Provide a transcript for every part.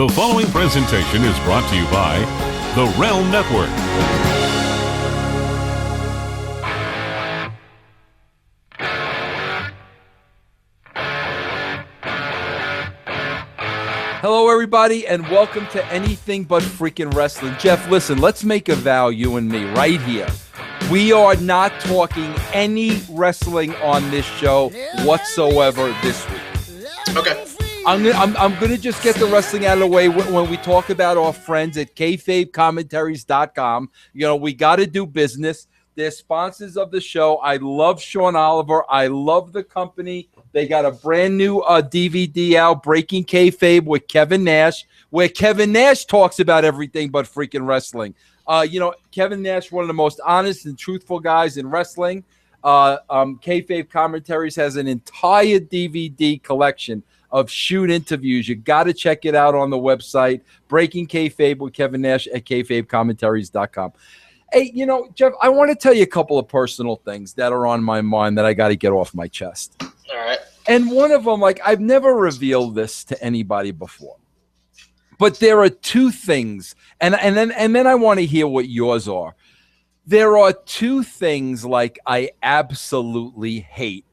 The following presentation is brought to you by the Realm Network. Hello, everybody, and welcome to Anything But Freakin Rasslin. Jeff, listen, let's make a vow, you and me, right here. We are not talking any wrestling on this show whatsoever this week. Okay. I'm gonna just get the wrestling out of the way when we talk about our friends at kayfabecommentaries.com. You know, we got to do business. They're sponsors of the show. I love Sean Oliver. I love the company. They got a brand new DVD out, Breaking Kayfabe with Kevin Nash, where Kevin Nash talks about everything but freaking wrestling. Kevin Nash, one of the most honest and truthful guys in wrestling. Kayfabe Commentaries has an entire DVD collection of shoot interviews. You got to check it out on the website, Breaking Kayfabe with Kevin Nash at kayfabecommentaries.com. Hey, Jeff, I want to tell you a couple of personal things that are on my mind that I got to get off my chest. All right. And one of them, I've never revealed this to anybody before, but there are two things, and then I want to hear what yours are. There are two things I absolutely hate.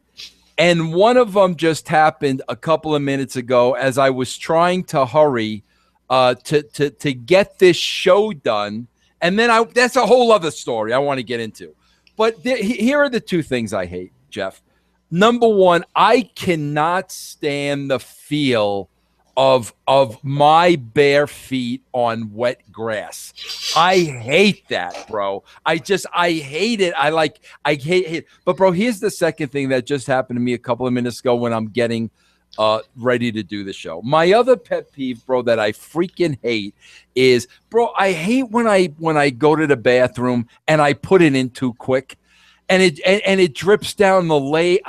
And one of them just happened a couple of minutes ago as I was trying to hurry to get this show done. And then that's a whole other story I want to get into. But here are the two things I hate, Jeff. Number one, I cannot stand the feel of my bare feet on wet grass. I hate that, bro. I hate it. I hate it. But bro, here's the second thing that just happened to me a couple of minutes ago when I'm getting ready to do the show. My other pet peeve, bro, that I freaking hate is, bro, I hate when I go to the bathroom and I put it in too quick. And it drips down the lane.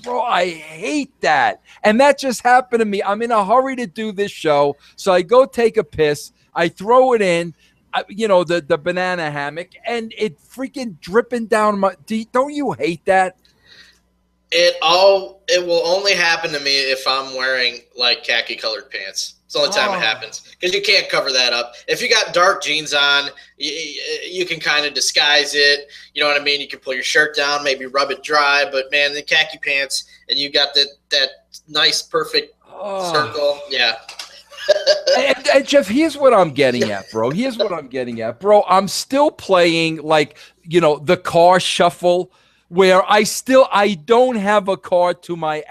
Bro, I hate that. And that just happened to me. I'm in a hurry to do this show. So I go take a piss. I throw it in, the banana hammock, and it freaking dripping down my... Don't you hate that? It will only happen to me if I'm wearing, khaki colored pants. It's the only time it happens, because you can't cover that up. If you got dark jeans on, you can kind of disguise it. You know what I mean? You can pull your shirt down, maybe rub it dry. But, man, the khaki pants, and you got that nice, perfect circle. Yeah. and Jeff, here's what I'm getting at, bro. I'm still playing, the car shuffle, where I don't have a car to my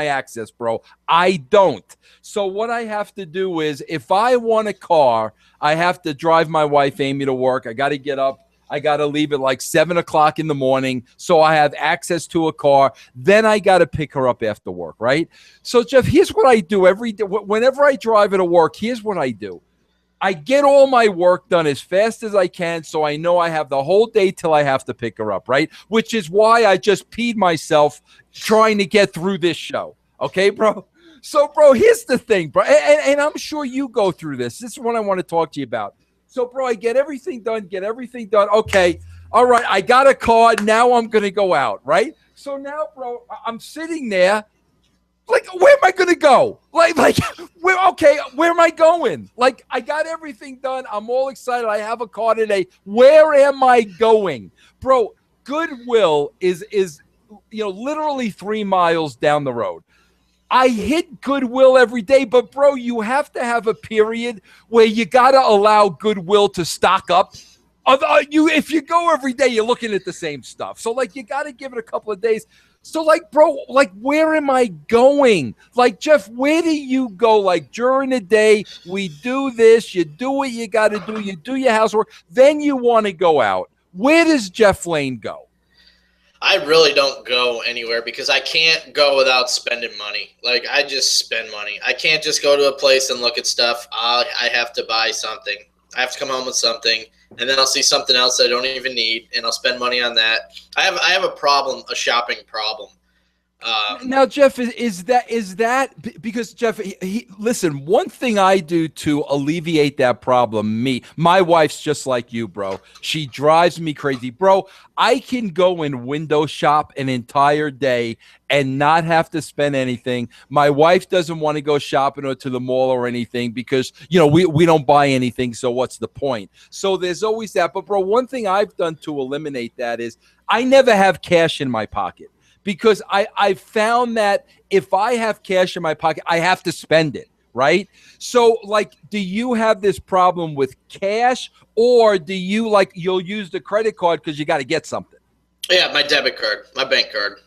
access, bro. I don't. So what I have to do is, if I want a car, I have to drive my wife Amy to work. I got to get up. I got to leave at 7 o'clock in the morning, so I have access to a car. Then I got to pick her up after work, right? So Jeff, here's what I do every day. Whenever I drive her to work, here's what I do. I get all my work done as fast as I can, so I know I have the whole day till I have to pick her up, right? Which is why I just peed myself trying to get through this show. Okay, bro? So, bro, here's the thing, bro. And I'm sure you go through this. This is what I want to talk to you about. So, bro, I get everything done. Okay, all right, I got a car. Now I'm going to go out, right? So now, bro, I'm sitting there. Where am I going to go? Where am I going? I got everything done. I'm all excited. I have a car today. Where am I going? Bro, Goodwill is literally 3 miles down the road. I hit Goodwill every day, but bro, you have to have a period where you got to allow Goodwill to stock up. If you go every day, you're looking at the same stuff. So you got to give it a couple of days. So bro, where am I going? Jeff, where do you go? During the day, we do this, you do what you got to do, you do your housework, then you want to go out. Where does Jeff Lane go? I really don't go anywhere because I can't go without spending money. I just spend money. I can't just go to a place and look at stuff. I have to buy something. I have to come home with something, and then I'll see something else that I don't even need, and I'll spend money on that. I have a problem, a shopping problem. Now, Jeff, is that because Jeff? Listen. One thing I do to alleviate that problem, my wife's just like you, bro. She drives me crazy, bro. I can go and window shop an entire day and not have to spend anything. My wife doesn't want to go shopping or to the mall or anything because we don't buy anything. So what's the point? So there's always that. But bro, one thing I've done to eliminate that is I never have cash in my pocket. Because I found that if I have cash in my pocket, I have to spend it, right? So, like, do you have this problem with cash, or do you you'll use the credit card because you got to get something? Yeah, my debit card, my bank card.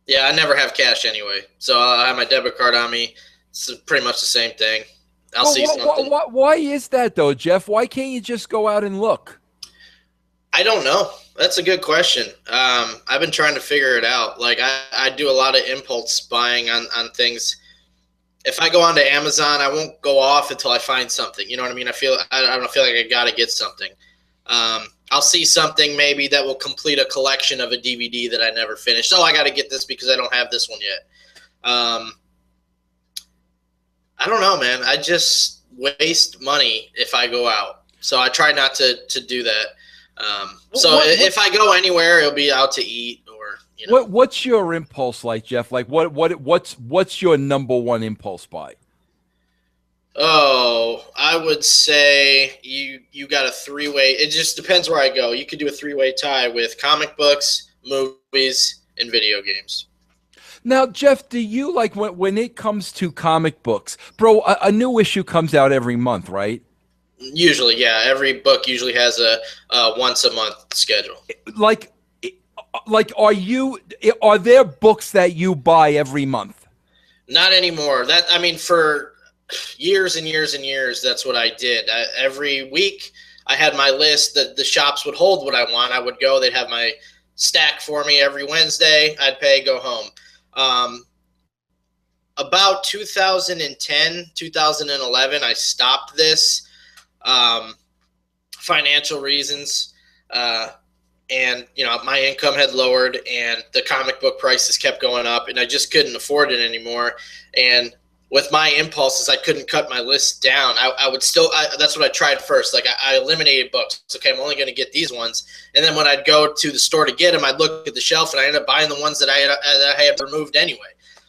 Yeah, I never have cash anyway, so I have my debit card on me. It's pretty much the same thing. I'll see something. Why is that though, Jeff? Why can't you just go out and look? I don't know. That's a good question. I've been trying to figure it out. Like I do a lot of impulse buying on things. If I go onto Amazon, I won't go off until I find something. You know what I mean? I don't feel like I got to get something. I'll see something maybe that will complete a collection of a DVD that I never finished. Oh, I got to get this because I don't have this one yet. I don't know, man. I just waste money if I go out. So I try not to do that. If I go anywhere, it'll be out to eat or What's your impulse like, Jeff? Like what's your number one impulse buy? Oh, I would say you got a three-way. It just depends where I go. You could do a three-way tie with comic books, movies, and video games. Now, Jeff, do you like when it comes to comic books, bro? A new issue comes out every month, right? Usually, yeah. Every book usually has a once a month schedule. Like, are there books that you buy every month? Not anymore. For years and years and years, that's what I did. Every week, I had my list that the shops would hold what I want. I would go. They'd have my stack for me every Wednesday. I'd pay, go home. About 2010, 2011, I stopped this. Financial reasons, and my income had lowered and the comic book prices kept going up and I just couldn't afford it anymore. And with my impulses, I couldn't cut my list down. I would still, that's what I tried first. Like I eliminated books. Okay, I'm only going to get these ones. And then when I'd go to the store to get them, I'd look at the shelf and I ended up buying the ones that I had removed anyway.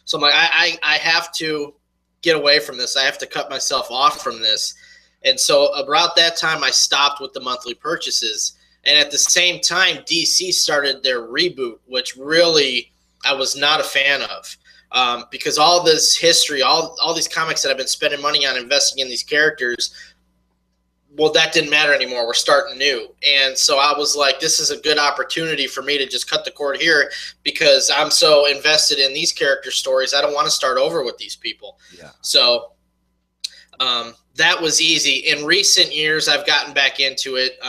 So I'm like, I have to get away from this. I have to cut myself off from this. And so about that time, I stopped with the monthly purchases. And at the same time, DC started their reboot, which really I was not a fan of. Because all this history, all these comics that I've been spending money on investing in these characters, well, that didn't matter anymore. We're starting new. And so I was like, this is a good opportunity for me to just cut the cord here because I'm so invested in these character stories. I don't want to start over with these people. Yeah. So that was easy. In recent years, I've gotten back into it.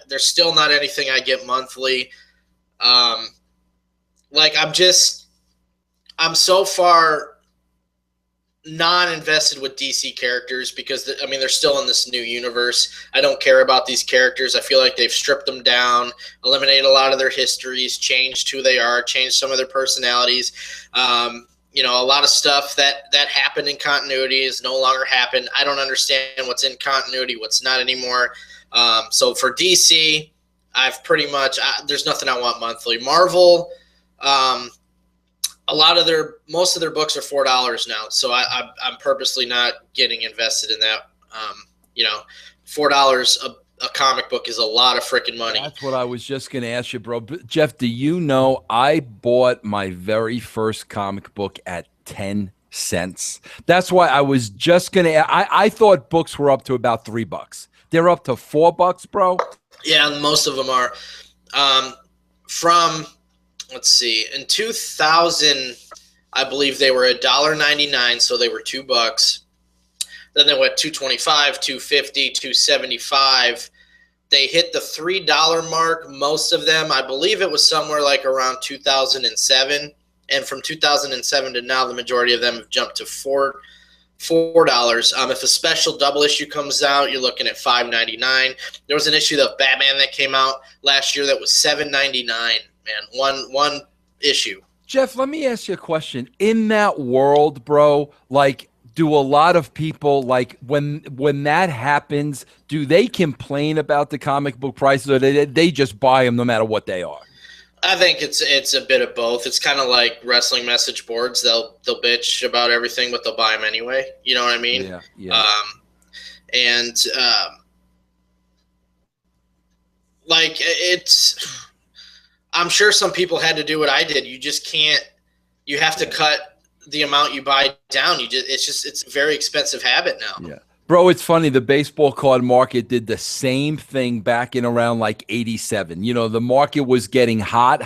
There's still not anything I get monthly. I'm so far non-invested with DC characters because they're still in this new universe. I don't care about these characters. I feel like they've stripped them down, eliminated a lot of their histories, changed who they are, changed some of their personalities. A lot of stuff that happened in continuity is no longer happened. I don't understand what's in continuity, what's not anymore. So for DC, I've pretty much there's nothing I want monthly. Marvel, most of their books are $4 now, so I'm purposely not getting invested in that. $4 a comic book is a lot of freaking money. That's what I was just going to ask you, bro. Jeff, do you know I bought my very first comic book at 10 cents? That's why I was just going to. I thought books were up to about $3. They're up to $4, bro. Yeah, most of them are. Let's see, in 2000, I believe they were $1.99, so they were $2. Then they went $2.25, $2.50, $2.75. They hit the $3 mark. Most of them, I believe it was somewhere like around 2007. And from 2007 to now, the majority of them have jumped to $4. If a special double issue comes out, you're looking at $5.99. There was an issue of Batman that came out last year that was $7.99. Man, one issue. Jeff, let me ask you a question. In that world, bro, like, do a lot of people, like, when that happens, do they complain about the comic book prices, or they just buy them no matter what they are? I think it's a bit of both. It's kind of like wrestling message boards. They'll bitch about everything, but they'll buy them anyway. You know what I mean? Yeah. And like it's, I'm sure some people had to do what I did. You just can't. You have to cut the amount you buy down. It's a very expensive habit now. Yeah. Bro, it's funny. The baseball card market did the same thing back in around like 87. You know, the market was getting hot.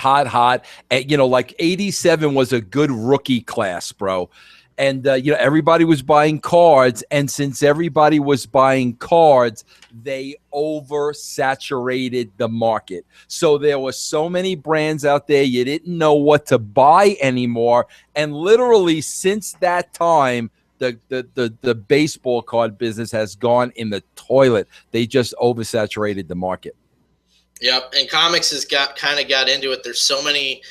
And, you know, like 87 was a good rookie class, bro. And, you know, everybody was buying cards. And since everybody was buying cards, they oversaturated the market. So there were so many brands out there, you didn't know what to buy anymore. And literally since that time, the baseball card business has gone in the toilet. They just oversaturated the market. Yep, and comics has kind of got into it. There's so many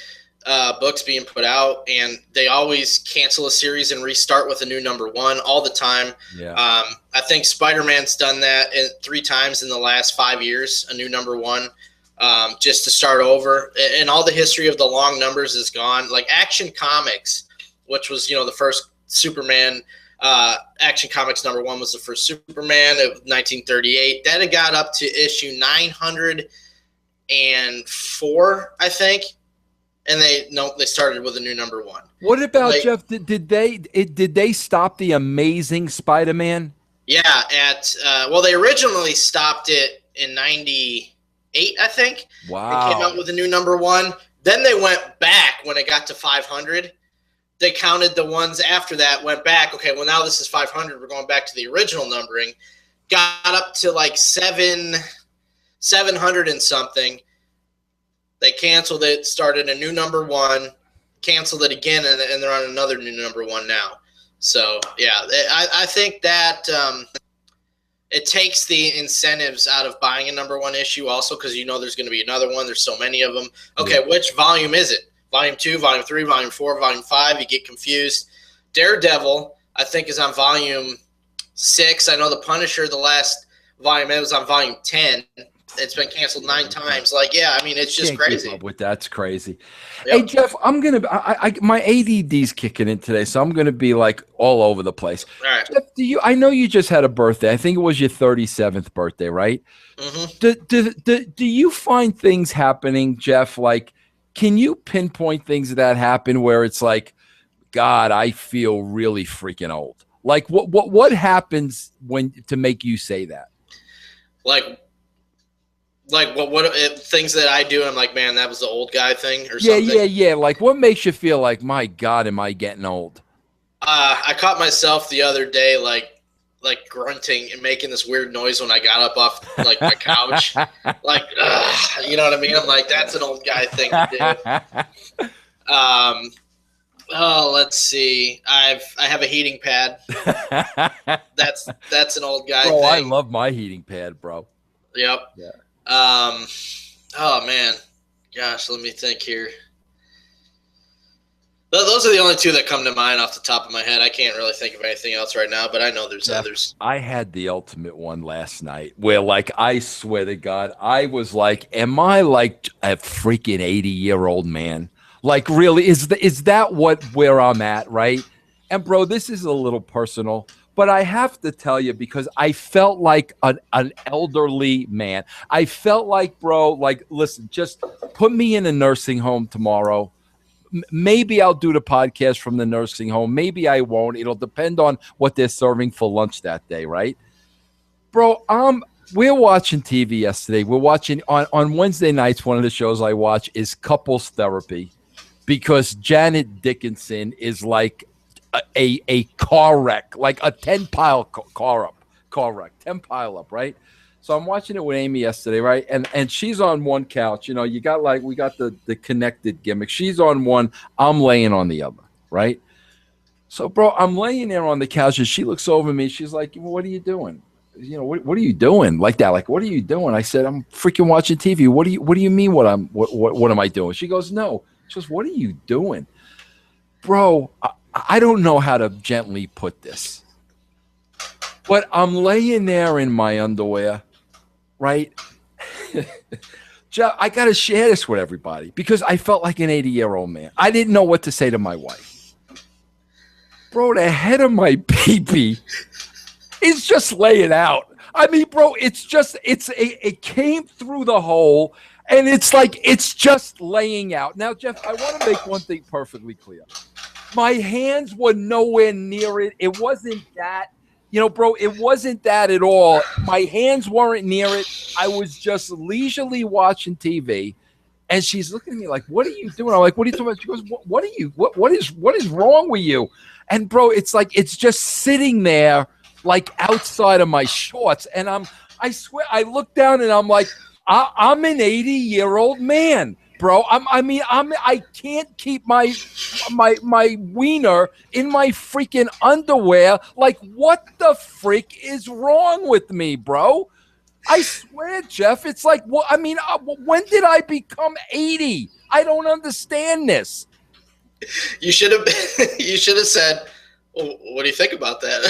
books being put out, and they always cancel a series and restart with a new number one all the time. Yeah. I think Spider-Man's done that 3 times in the last 5 years, a new number one, just to start over. And all the history of the long numbers is gone. Like Action Comics, which was, you know, the first Superman, Action Comics number one was the first Superman of 1938. Then it got up to issue 904, I think. And they started with a new number one. What about, like, Jeff? Did they stop the Amazing Spider-Man? Yeah, well, they originally stopped it in 98, I think. Wow. They came out with a new number one. Then they went back when it got to 500. They counted the ones after that, went back. Okay, well, now this is 500. We're going back to the original numbering. Got up to like 700 and something. They canceled it, started a new number one, canceled it again, and they're on another new number one now. So, yeah, I think that it takes the incentives out of buying a number one issue also, because you know there's going to be another one. There's so many of them. Okay, yeah. Which volume is it? Volume 2, Volume 3, Volume 4, Volume 5. You get confused. Daredevil, I think, is on Volume 6. I know the Punisher, the last volume, it was on Volume 10. It's been canceled 9 times. Like, yeah, I mean, it's just crazy. Keep up with that's crazy. Yep. Hey, Jeff, I'm gonna. My ADD's kicking in today, so I'm gonna be like all over the place. All right. Jeff, I know you just had a birthday. I think it was your 37th birthday, right? Mm-hmm. Do you find things happening, Jeff? Like, can you pinpoint things that happen where it's like, God, I feel really freaking old? Like, what happens to make you say that? Like what things that I do, I'm like, man, that was the old guy thing or something. Yeah. Like, what makes you feel like, my God, am I getting old? I caught myself the other day, like grunting and making this weird noise when I got up off like my couch, like, you know what I mean? I'm like, that's an old guy thing to do. Oh, let's see. I have a heating pad. That's an old guy thing. I love my heating pad, bro. Yep. Yeah. Oh man, gosh, let me think here. Those are the only 2 that come to mind off the top of my head. I can't really think of anything else right now, but I know there's others. I had the ultimate one last night where, like, I swear to God, I was like, am I like a freaking 80-year-old man? Like, really, is that where I'm at, right? And bro, this is a little personal, but I have to tell you, because I felt like an elderly man. I felt like, bro, like, listen, just put me in a nursing home tomorrow. Maybe I'll do the podcast from the nursing home. Maybe I won't. It'll depend on what they're serving for lunch that day, right? Bro, we're watching TV yesterday. We're watching on Wednesday nights. One of the shows I watch is Couples Therapy, because Janet Dickinson is like a car wreck, like a 10-pile car wreck, 10 pile up, right? So I'm watching it with Amy yesterday, right? And she's on one couch. You know, we got the connected gimmick. She's on one, I'm laying on the other, right? So, bro, I'm laying there on the couch, and she looks over at me. She's like, what are you doing? You know, what are you doing? Like that, like, what are you doing? I said, I'm freaking watching TV. What do you mean what am I doing? She goes, no, Just what are you doing? Bro, I don't know how to gently put this. But I'm laying there in my underwear, right? I got to share this with everybody because I felt like an 80-year-old man. I didn't know what to say to my wife. Bro, the head of my baby is just laying out. I mean, bro, it came through the hole, and it's like it's just laying out. Now, Jeff, I want to make one thing perfectly clear. My hands were nowhere near it. It wasn't that. Bro, it wasn't that at all. My hands weren't near it. I was just leisurely watching TV, and she's looking at me like, "What are you doing?" I'm like, "What are you talking about?" She goes, "What are you? What is wrong with you?" And bro, it's like it's just sitting there, like outside of my shorts, and I swear, I look down and I'm like, I'm an 80-year-old man. Bro, I can't keep my wiener in my freaking underwear. Like, what the freak is wrong with me, bro? I swear, Jeff, it's like, when did I become 80? I don't understand this. You should have said, well, what do you think about that?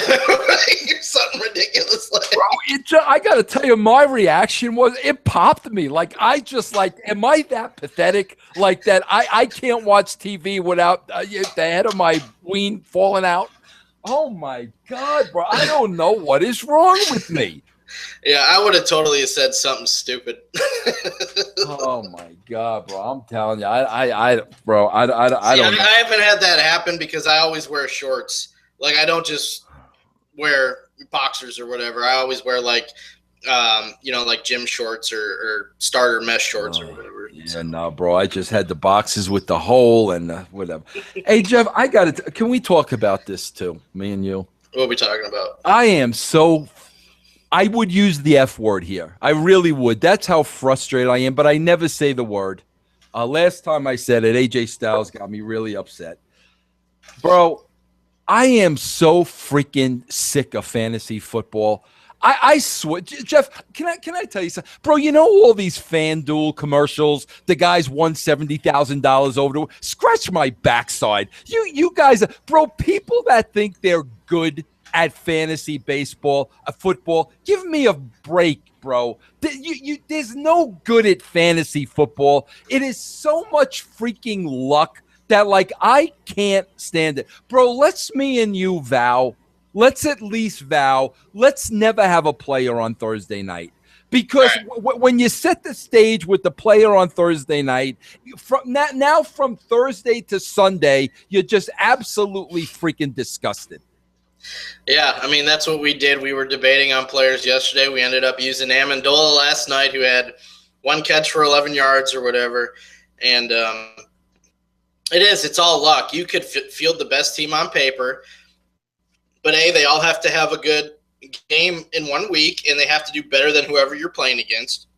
Something ridiculous. Bro, I got to tell you, my reaction was it popped me. Like, am I that pathetic? Like that I can't watch TV without the head of my ween falling out? Oh, my God, bro. I don't know what is wrong with me. Yeah, I would have totally said something stupid. Oh, my God, bro. I'm telling you, I don't know. I haven't had that happen because I always wear shorts. Like, I don't just wear boxers or whatever. I always wear like gym shorts or starter mesh shorts or whatever. Yeah, no, bro. I just had the boxes with the hole and whatever. Hey, Jeff, can we talk about this too, me and you? What are we talking about? I would use the F word here. I really would. That's how frustrated I am, but I never say the word. Last time I said it, AJ Styles got me really upset. Bro, I am so freaking sick of fantasy football. I swear, Jeff, can I tell you something? Bro, all these FanDuel commercials, the guys won $70,000 over to scratch my backside. You guys, bro, people that think they're good at fantasy baseball, football, give me a break, bro. There's no good at fantasy football. It is so much freaking luck that, like, I can't stand it. Bro, let's me and you vow. Let's at least vow. Let's never have a player on Thursday night. Because when you set the stage with the player on Thursday night, from Thursday to Sunday, you're just absolutely freaking disgusted. Yeah, I mean, that's what we did. We were debating on players yesterday. We ended up using Amendola last night, who had one catch for 11 yards or whatever. And it's all luck. You could field the best team on paper, but they all have to have a good game in 1 week, and they have to do better than whoever you're playing against.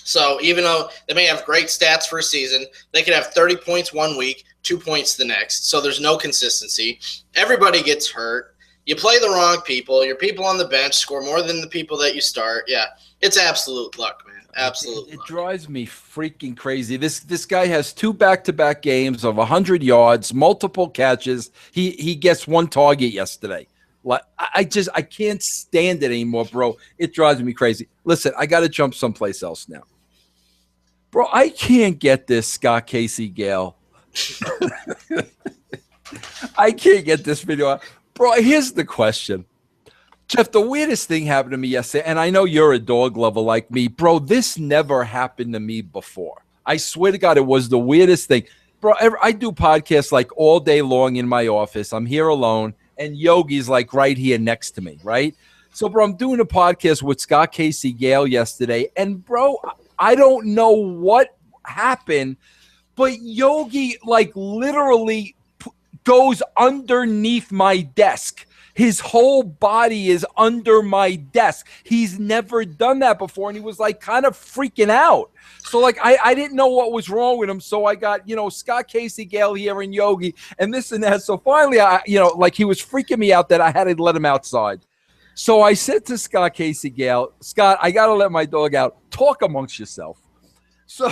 So even though they may have great stats for a season, they could have 30 points 1 week, 2 points the next. So there's no consistency. Everybody gets hurt. You play the wrong people. Your people on the bench score more than the people that you start. Yeah, it's absolute luck, man. Absolute It luck. drives me freaking crazy. This guy has 2 back-to-back games of 100 yards, multiple catches. He gets 1 target yesterday. Like, I can't stand it anymore, bro. It drives me crazy. Listen, I got to jump someplace else now. Bro, I can't get this Scott Casey Gale. I can't get this video out. Bro, here's the question. Jeff, the weirdest thing happened to me yesterday, and I know you're a dog lover like me. Bro, this never happened to me before. I swear to God, it was the weirdest thing. Bro, I do podcasts like all day long in my office. I'm here alone, and Yogi's like right here next to me, right? So, bro, I'm doing a podcast with Scott Casey Gale yesterday, and, bro, I don't know what happened, but Yogi, like, literally goes underneath my desk. His whole body is under my desk. He's never done that before, and he was like kind of freaking out. So like I didn't know what was wrong with him. So I got, Scott Casey Gale here and Yogi and this and that. So finally, like he was freaking me out that I had to let him outside. So I said to Scott Casey Gale, Scott, I got to let my dog out. Talk amongst yourself. So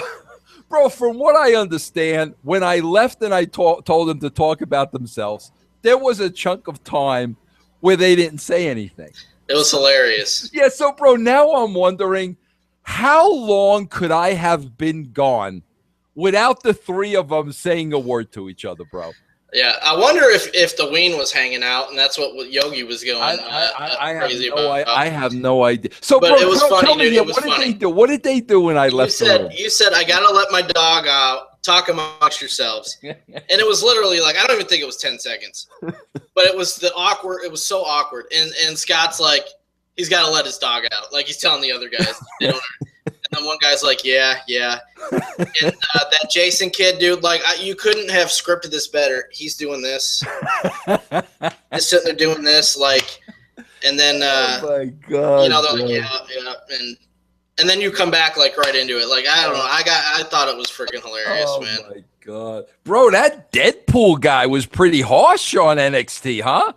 Bro, from what I understand, when I left and I told them to talk about themselves, there was a chunk of time where they didn't say anything. It was hilarious. Yeah, so, bro, now I'm wondering, how long could I have been gone without the three of them saying a word to each other, bro? Yeah, I wonder if the Ween was hanging out, and that's what Yogi was going crazy about. I have no idea. So, but bro, it was funny, tell me, dude. It was what funny. did they do? What did they do when I left the room? You said, I got to let my dog out. Talk amongst yourselves. And it was literally like, I don't even think it was 10 seconds. But it was awkward. It was so awkward. And Scott's like, he's got to let his dog out. Like, he's telling the other guys. They don't. And then one guy's like, yeah. And that Jason kid, dude, like, you couldn't have scripted this better. He's doing this. He's sitting there doing this, like, and then, oh my God, you know, they're like, yeah. And then you come back, like, right into it. Like, I don't know. I thought it was freaking hilarious, man. Oh, my God. Bro, that Deadpool guy was pretty harsh on NXT, huh?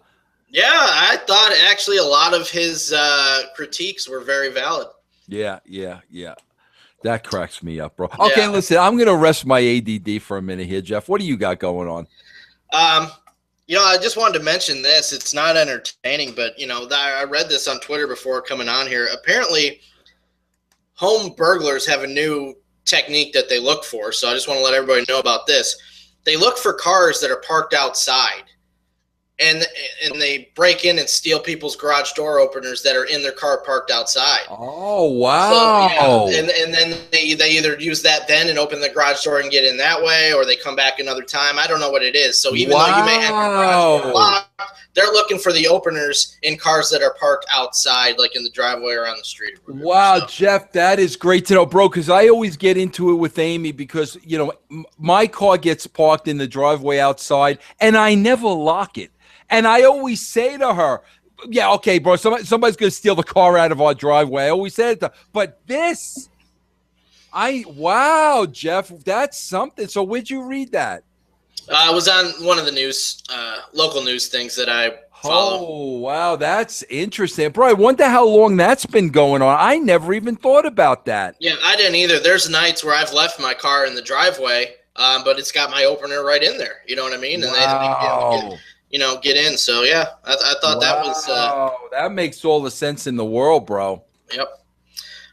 Yeah, I thought actually a lot of his critiques were very valid. Yeah. That cracks me up, bro. Okay, listen, I'm going to rest my ADD for a minute here, Jeff. What do you got going on? You know, I just wanted to mention this. It's not entertaining, but, you know, I read this on Twitter before coming on here. Apparently, home burglars have a new technique that they look for. So I just want to let everybody know about this. They look for cars that are parked outside. And they break in and steal people's garage door openers that are in their car parked outside. Oh, wow. So, yeah, and then they either use that then and open the garage door and get in that way, or they come back another time. I don't know what it is. So even though you may have your garage door locked, they're looking for the openers in cars that are parked outside, like in the driveway or on the street. Wow, Jeff, that is great to know, bro, because I always get into it with Amy because, you know, my car gets parked in the driveway outside, and I never lock it. And I always say to her, yeah, okay, bro, somebody's going to steal the car out of our driveway. I always say it to her. But this, wow, Jeff, that's something. So where'd you read that? I was on one of the news, local news things that I follow. Oh, wow, that's interesting. Bro, I wonder how long that's been going on. I never even thought about that. Yeah, I didn't either. There's nights where I've left my car in the driveway, but it's got my opener right in there. You know what I mean? And wow. get in. So yeah, I thought that was that makes all the sense in the world, bro. Yep.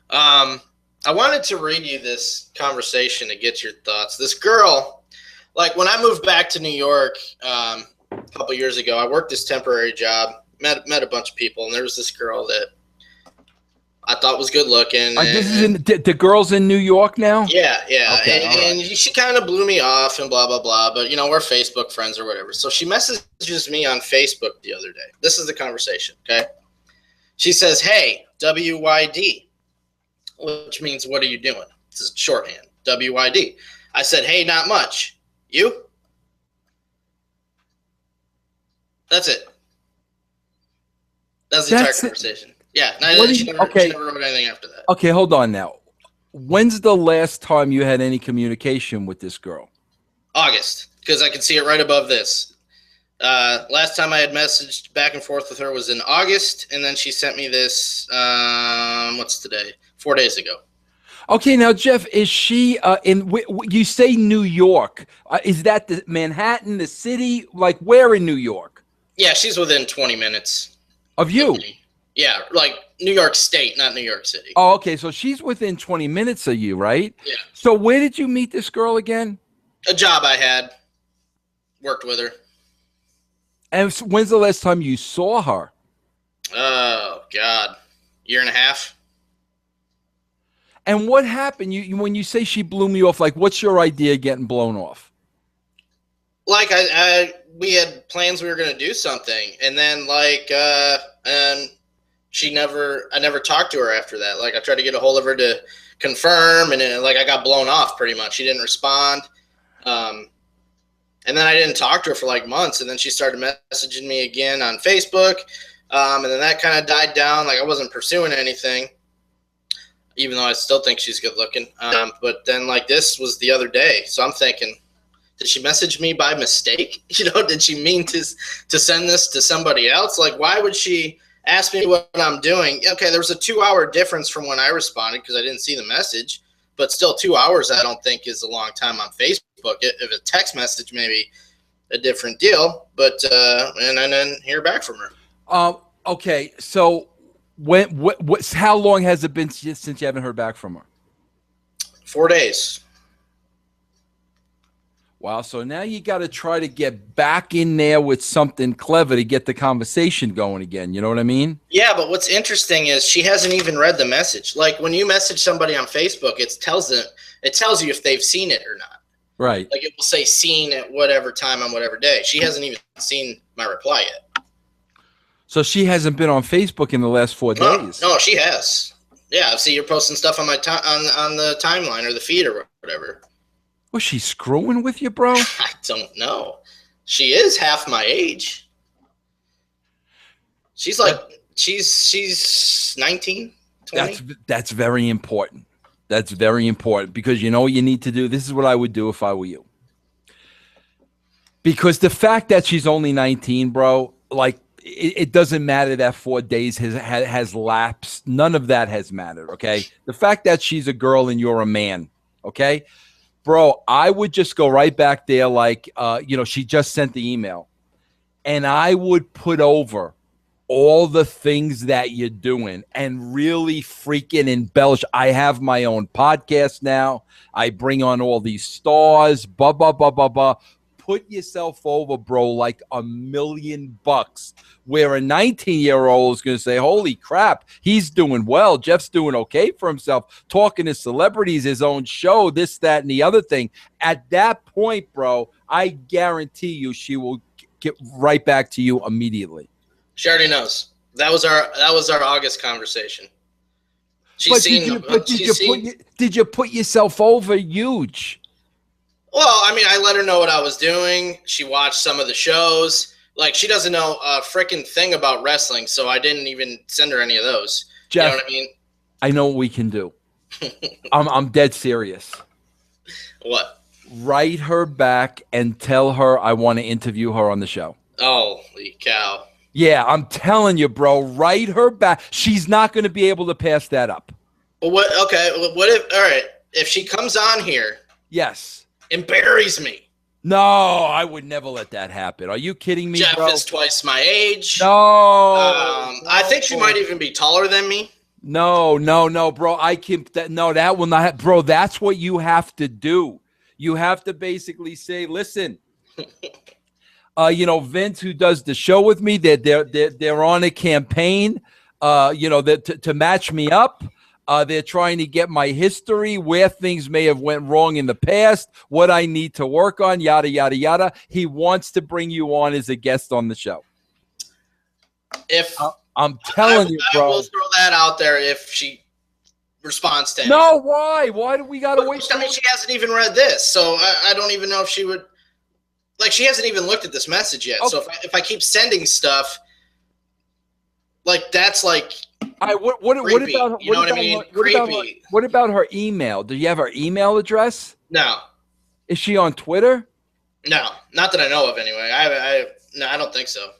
I wanted to read you this conversation to get your thoughts. This girl, like when I moved back to New York a couple years ago, I worked this temporary job, met a bunch of people, and there was this girl that I thought was good looking. This is the girl's in New York now? Yeah. Okay, and she kind of blew me off and blah, blah, blah. But, you know, we're Facebook friends or whatever. So she messages me on Facebook the other day. This is the conversation, okay? She says, hey, WYD, which means what are you doing? This is shorthand, WYD. I said, hey, not much. You? That's it. That's the entire conversation. Yeah, she never wrote anything after that. Okay, hold on now. When's the last time you had any communication with this girl? August, because I can see it right above this. Last time I had messaged back and forth with her was in August, and then she sent me this, what's today? 4 days ago. Okay, now, Jeff, is she you say New York. Is that the Manhattan, the city? Like, where in New York? Yeah, she's within 20 minutes. Of you? Yeah, like New York State, not New York City. Oh, okay. So she's within 20 minutes of you, right? Yeah. So where did you meet this girl again? A job I had. Worked with her. And when's the last time you saw her? Oh, God. Year and a half. And what happened? You when you say she blew me off, like, what's your idea of getting blown off? Like, we had plans we were going to do something. And then, like, and I never talked to her after that. Like, I tried to get a hold of her to confirm, and then, like, I got blown off pretty much. She didn't respond. And then I didn't talk to her for like months, and then she started messaging me again on Facebook. And then that kind of died down. Like, I wasn't pursuing anything, even though I still think she's good looking. But then, like, this was the other day. So I'm thinking, did she message me by mistake? You know, did she mean to send this to somebody else? Like, why would she ask me what I'm doing? Okay, there was a 2-hour difference from when I responded because I didn't see the message. but still 2 hours I don't think is a long time on Facebook. If a text message, maybe a different deal, but and then hear back from her. Okay, so how long has it been since you haven't heard back from her? 4 days. Wow, so now you got to try to get back in there with something clever to get the conversation going again. You know what I mean? Yeah, but what's interesting is she hasn't even read the message. Like when you message somebody on Facebook, it tells you if they've seen it or not. Right. Like it will say seen at whatever time on whatever day. She hasn't even seen my reply yet. So she hasn't been on Facebook in the last 4 days. No, she has. Yeah, I see you're posting stuff on my on the timeline or the feed or whatever. Was she screwing with you, bro? I don't know. She is half my age. She's like she's 19, 20. That's very important. That's very important because you know what you need to do? This is what I would do if I were you. Because the fact that she's only 19, bro, like it doesn't matter that 4 days has lapsed. None of that has mattered, okay? The fact that she's a girl and you're a man, okay? Bro, I would just go right back there like, she just sent the email. And I would put over all the things that you're doing and really freaking embellish. I have my own podcast now. I bring on all these stars, Put yourself over, bro, like $1 million, where a 19-year-old is going to say, holy crap, he's doing well. Jeff's doing okay for himself, talking to celebrities, his own show, this, that, and the other thing. At that point, bro, I guarantee you she will get right back to you immediately. She already knows. That was our August conversation. Did you put yourself over huge? Well, I mean, I let her know what I was doing. She watched some of the shows. Like, she doesn't know a freaking thing about wrestling, so I didn't even send her any of those. Jeff, you know what I mean? I know what we can do. I'm dead serious. What? Write her back and tell her I want to interview her on the show. Holy cow. Yeah, I'm telling you, bro. Write her back. She's not going to be able to pass that up. Well, what? Okay. What if? All right. If she comes on here, yes, and buries me. No, I would never let that happen. Are you kidding me, Jeff bro? is twice my age. No. I think she might even be taller than me. No, bro. That will not. Bro, that's what you have to do. You have to basically say, listen. Vince, who does the show with me, they're on a campaign, to match me up. They're trying to get my history, where things may have went wrong in the past, what I need to work on, yada, yada, yada. He wants to bring you on as a guest on the show. If I'm telling you, bro. I will throw that out there if she responds to anything. No, why? Why do we got to wait? I mean, she hasn't even read this, so I don't even know if she would. Like, she hasn't even looked at this message yet. Okay. So if I keep sending stuff, like, that's like what about you know what I mean? Creepy. What about her email? Do you have her email address? No. Is she on Twitter? No, not that I know of. Anyway, I don't think so.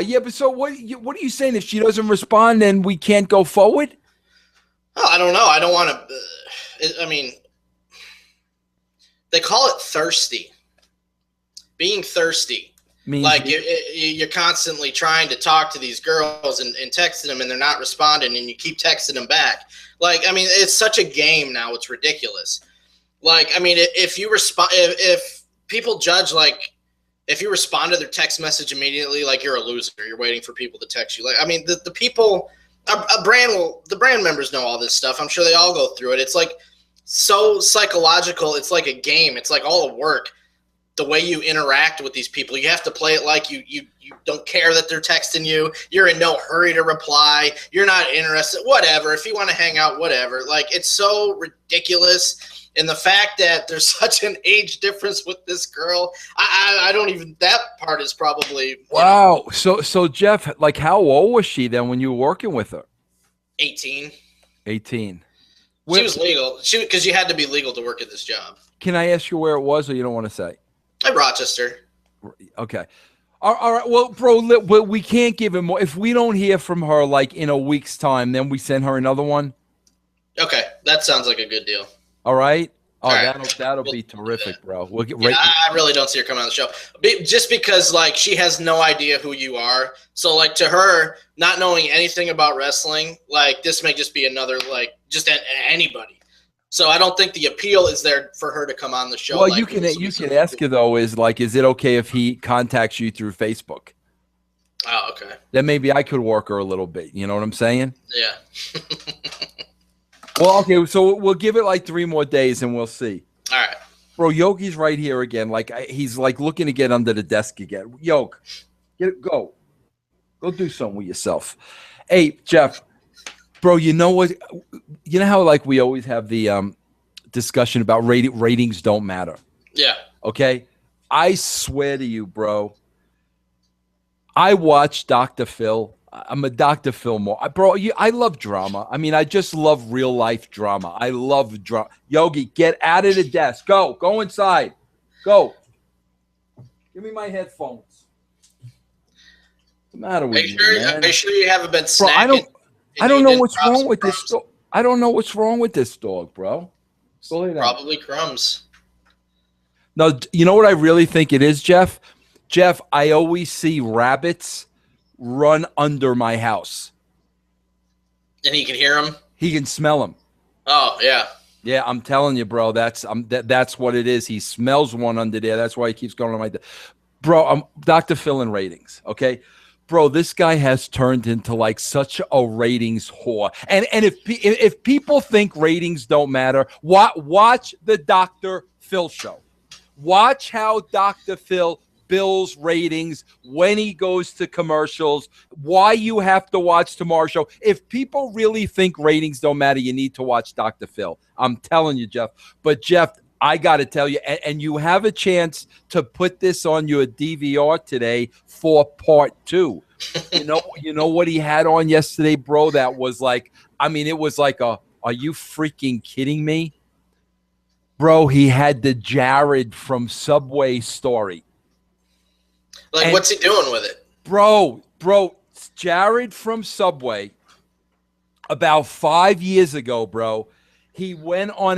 Yeah, but so what are you saying? If she doesn't respond, then we can't go forward? Oh, I don't know. I don't want to. I mean, they call it thirsty. Being thirsty. Means like you're constantly trying to talk to these girls and texting them, and they're not responding, and you keep texting them back. Like, I mean, it's such a game now. It's ridiculous. Like, I mean, if you respond, if people judge, like, if you respond to their text message immediately, like, you're a loser. You're waiting for people to text you. Like, I mean, the people, the brand members know all this stuff. I'm sure they all go through it. It's like so psychological. It's like a game. It's like all the work. The way you interact with these people, you have to play it like you don't care that they're texting you. You're in no hurry to reply. You're not interested. Whatever. If you want to hang out, whatever. Like, it's so ridiculous. And the fact that there's such an age difference with this girl, I don't even. That part is probably wow. So Jeff, like, how old was she then when you were working with her? 18. 18. She was legal. Because you had to be legal to work at this job. Can I ask you where it was, or you don't want to say? At Rochester. Okay. All right. Well, bro, we can't give him more. If we don't hear from her like in a week's time, then we send her another one. Okay. that sounds like a good deal. All right. Oh, All right. that'll be terrific, bro. We'll get Yeah, I really don't see her coming on the show. Just because, like, she has no idea who you are. So, like, to her, not knowing anything about wrestling, like, this may just be another, like, just anybody. So I don't think the appeal is there for her to come on the show. Well, like, you can ask her, though, is it okay if he contacts you through Facebook? Oh, okay. Then maybe I could work her a little bit. You know what I'm saying? Yeah. Well, okay, so we'll give it like 3 more days and we'll see. All right. Bro, Yogi's right here again. Like he's like looking to get under the desk again. Yogi, go do something with yourself. Hey, Jeff, bro, you know what? You know how like we always have the discussion about ratings don't matter. Yeah. Okay? I swear to you, bro, I watch Dr. Phil. I'm a Dr. Phil more. Bro, I love drama. I mean, I just love real life drama. I love drama. Yogi, get out of the desk. Go inside. Go. Give me my headphones. What's the matter with you, man? Make sure you haven't been snacking. Bro, I don't know what's wrong with this dog. I don't know what's wrong with this dog, bro. Probably crumbs. No, you know what I really think it is, Jeff? Jeff, I always see rabbits run under my house. And he can hear them? He can smell them. Oh, yeah. Yeah, I'm telling you, bro. That's what it is. He smells one under there. That's why he keeps going on my bro. I'm Dr. Phil in ratings, okay? Bro, this guy has turned into like such a ratings whore. And if people think ratings don't matter, watch the Dr. Phil show. Watch how Dr. Phil Bill's ratings when he goes to commercials, why you have to watch tomorrow's show. If people really think ratings don't matter, you need to watch Dr. Phil. I'm telling you, Jeff. But Jeff, I got to tell you, and you have a chance to put this on your DVR today for part 2. You know what he had on yesterday, bro? That was like, I mean, it was like are you freaking kidding me? Bro, he had the Jared from Subway story. Like, what's he doing with it? Bro, Jared from Subway, about 5 years ago, bro, he went on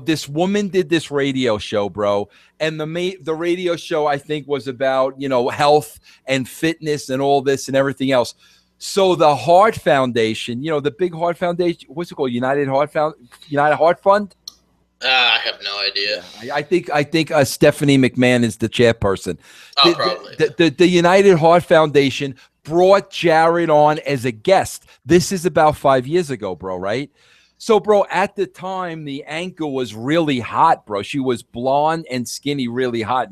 this woman did this radio show, bro, and the radio show I think was about, health and fitness and all this and everything else. So the Heart Foundation, the big Heart Foundation, what's it called? United Heart Fund? I have no idea. I think Stephanie McMahon is the chairperson. Oh, probably. The United Heart Foundation brought Jared on as a guest. This is about 5 years ago, bro, right? So, bro, at the time, the anchor was really hot, bro. She was blonde and skinny, really hot.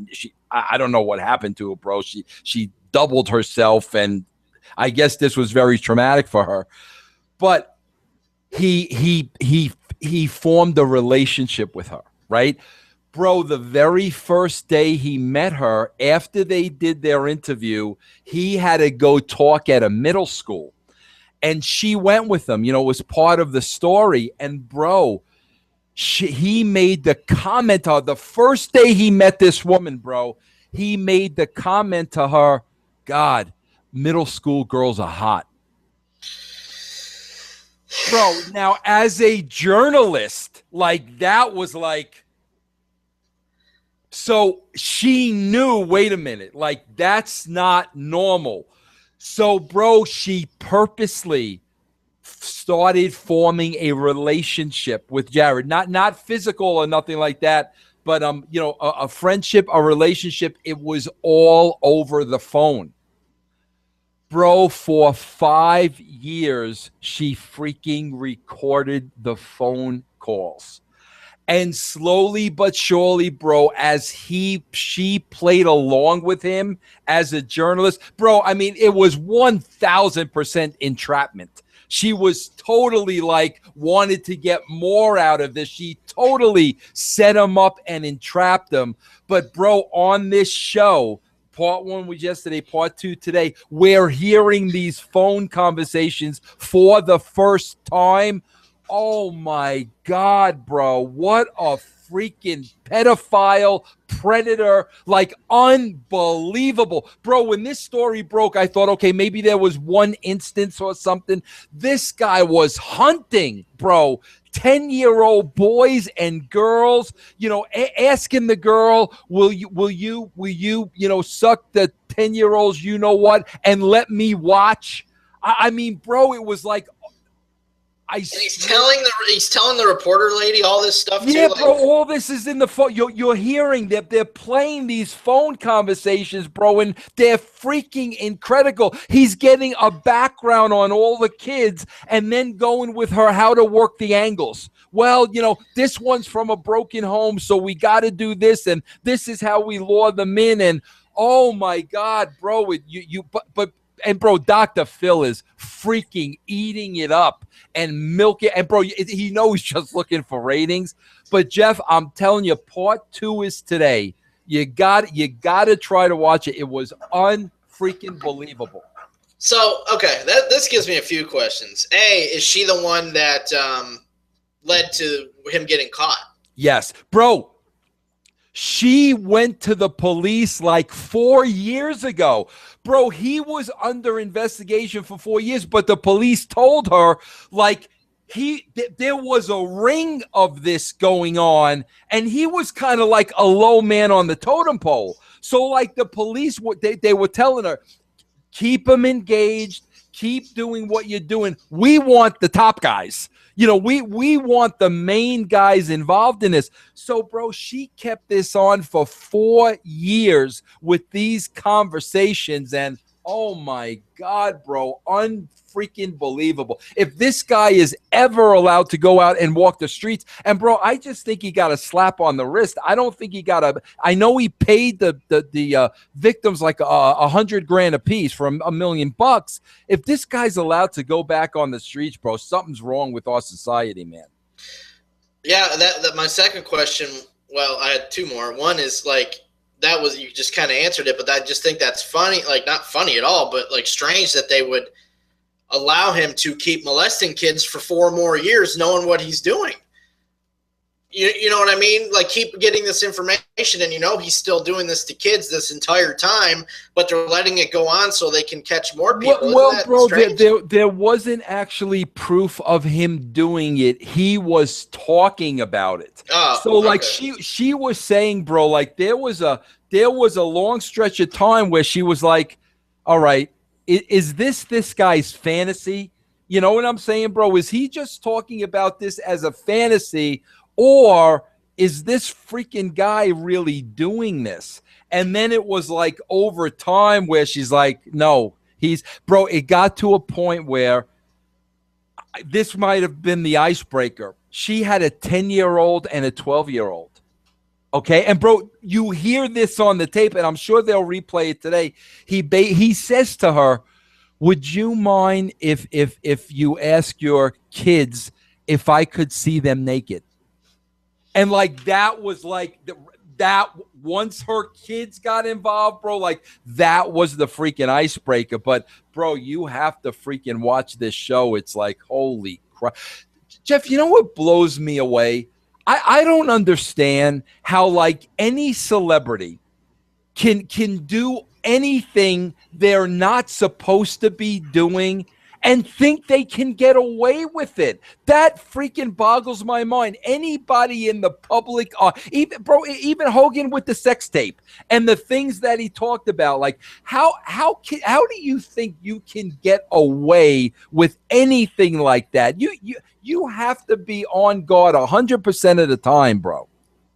I don't know what happened to her, bro. She doubled herself, and I guess this was very traumatic for her. But he formed a relationship with her, right? Bro, the very first day he met her, after they did their interview, he had to go talk at a middle school. And she went with him, it was part of the story. And bro, he made the comment to her, the first day he met this woman, bro, he made the comment to her, God, middle school girls are hot. Bro, now as a journalist, like that was like, so she knew, wait a minute, like that's not normal. So, bro, she purposely started forming a relationship with Jared, not physical or nothing like that, but a friendship, a relationship. It was all over the phone. Bro, for 5 years, she freaking recorded the phone calls. And slowly but surely, bro, as she played along with him as a journalist, bro, I mean, it was 1,000% entrapment. She was totally like wanted to get more out of this. She totally set him up and entrapped him. But bro, on this show, part 1 was yesterday, part 2 today, we're hearing these phone conversations for the first time. Oh my God, bro. What a freaking pedophile predator, like unbelievable. Bro, when this story broke, I thought, okay, maybe there was one instance or something. This guy was hunting, bro. 10-year-old boys and girls, asking the girl, will you, suck the 10-year-olds, and let me watch. I mean, bro, it was like, and he's telling the reporter lady all this stuff too. Yeah, bro, all this is in the phone. You're hearing that they're playing these phone conversations, bro, and they're freaking incredible. He's getting a background on all the kids and then going with her how to work the angles. Well, this one's from a broken home, so we got to do this, and this is how we lure them in. And oh my God, bro, and bro, Dr. Phil is freaking eating it up and milk it. And bro, he knows just looking for ratings. But Jeff, I'm telling you, part 2 is today. You got to try to watch it. It was unfreaking believable. So, okay, this gives me a few questions. A, is she the one that led to him getting caught? Yes, bro. She went to the police like 4 years ago. Bro, he was under investigation for 4 years, but the police told her like there was a ring of this going on, and he was kind of like a low man on the totem pole. So like the police, they were telling her, keep him engaged, keep doing what you're doing. We want the top guys. We want the main guys involved in this. So, bro, she kept this on for 4 years with these conversations. And, oh, my God, bro, unfreaking believable. If this guy is ever allowed to go out and walk the streets, and, bro, I just think he got a slap on the wrist. I don't think he got I know he paid the victims like $100,000 a piece for $1 million. If this guy's allowed to go back on the streets, bro, something's wrong with our society, man. Yeah, that my second question, well, I had 2 more. One is like, that was, you just kind of answered it, but I just think that's funny, like not funny at all, but like strange that they would allow him to keep molesting kids for 4 more years knowing what he's doing. You know what I mean? Like, keep getting this information, and he's still doing this to kids this entire time, but they're letting it go on so they can catch more people. Well, bro, there wasn't actually proof of him doing it. He was talking about it. So, like, she was saying, bro, like there was a long stretch of time where she was like, all right, is this guy's fantasy? You know what I'm saying, bro? Is he just talking about this as a fantasy? Or is this freaking guy really doing this? And then it was like over time where she's like, no, bro, it got to a point where this might have been the icebreaker. She had a 10-year-old and a 12-year-old. Okay. And bro, you hear this on the tape, and I'm sure they'll replay it today. He says to her, would you mind if you ask your kids if I could see them naked? And like that was like that once her kids got involved, bro, like that was the freaking icebreaker. But bro, you have to freaking watch this show. It's like, holy crap. Jeff, you know what blows me away? I don't understand how like any celebrity can do anything they're not supposed to be doing and think they can get away with it. That freaking boggles my mind. Anybody in the public, even Hogan with the sex tape and the things that he talked about, like how do you think you can get away with anything like that? You have to be on guard 100% of the time, bro.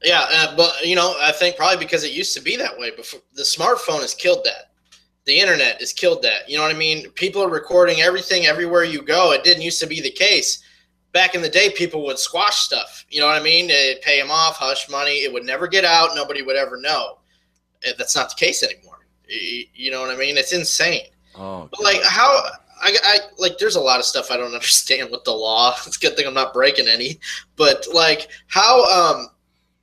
Yeah, but I think probably because it used to be that way before. The smartphone has killed that. The internet has killed that. You know what I mean? People are recording everything everywhere you go. It didn't used to be the case. Back in the day, people would squash stuff. You know what I mean? They'd pay them off, hush money. It would never get out. Nobody would ever know. That's not the case anymore. You know what I mean? It's insane. Oh, but like how I like, there's a lot of stuff I don't understand with the law. It's a good thing I'm not breaking any. But like, how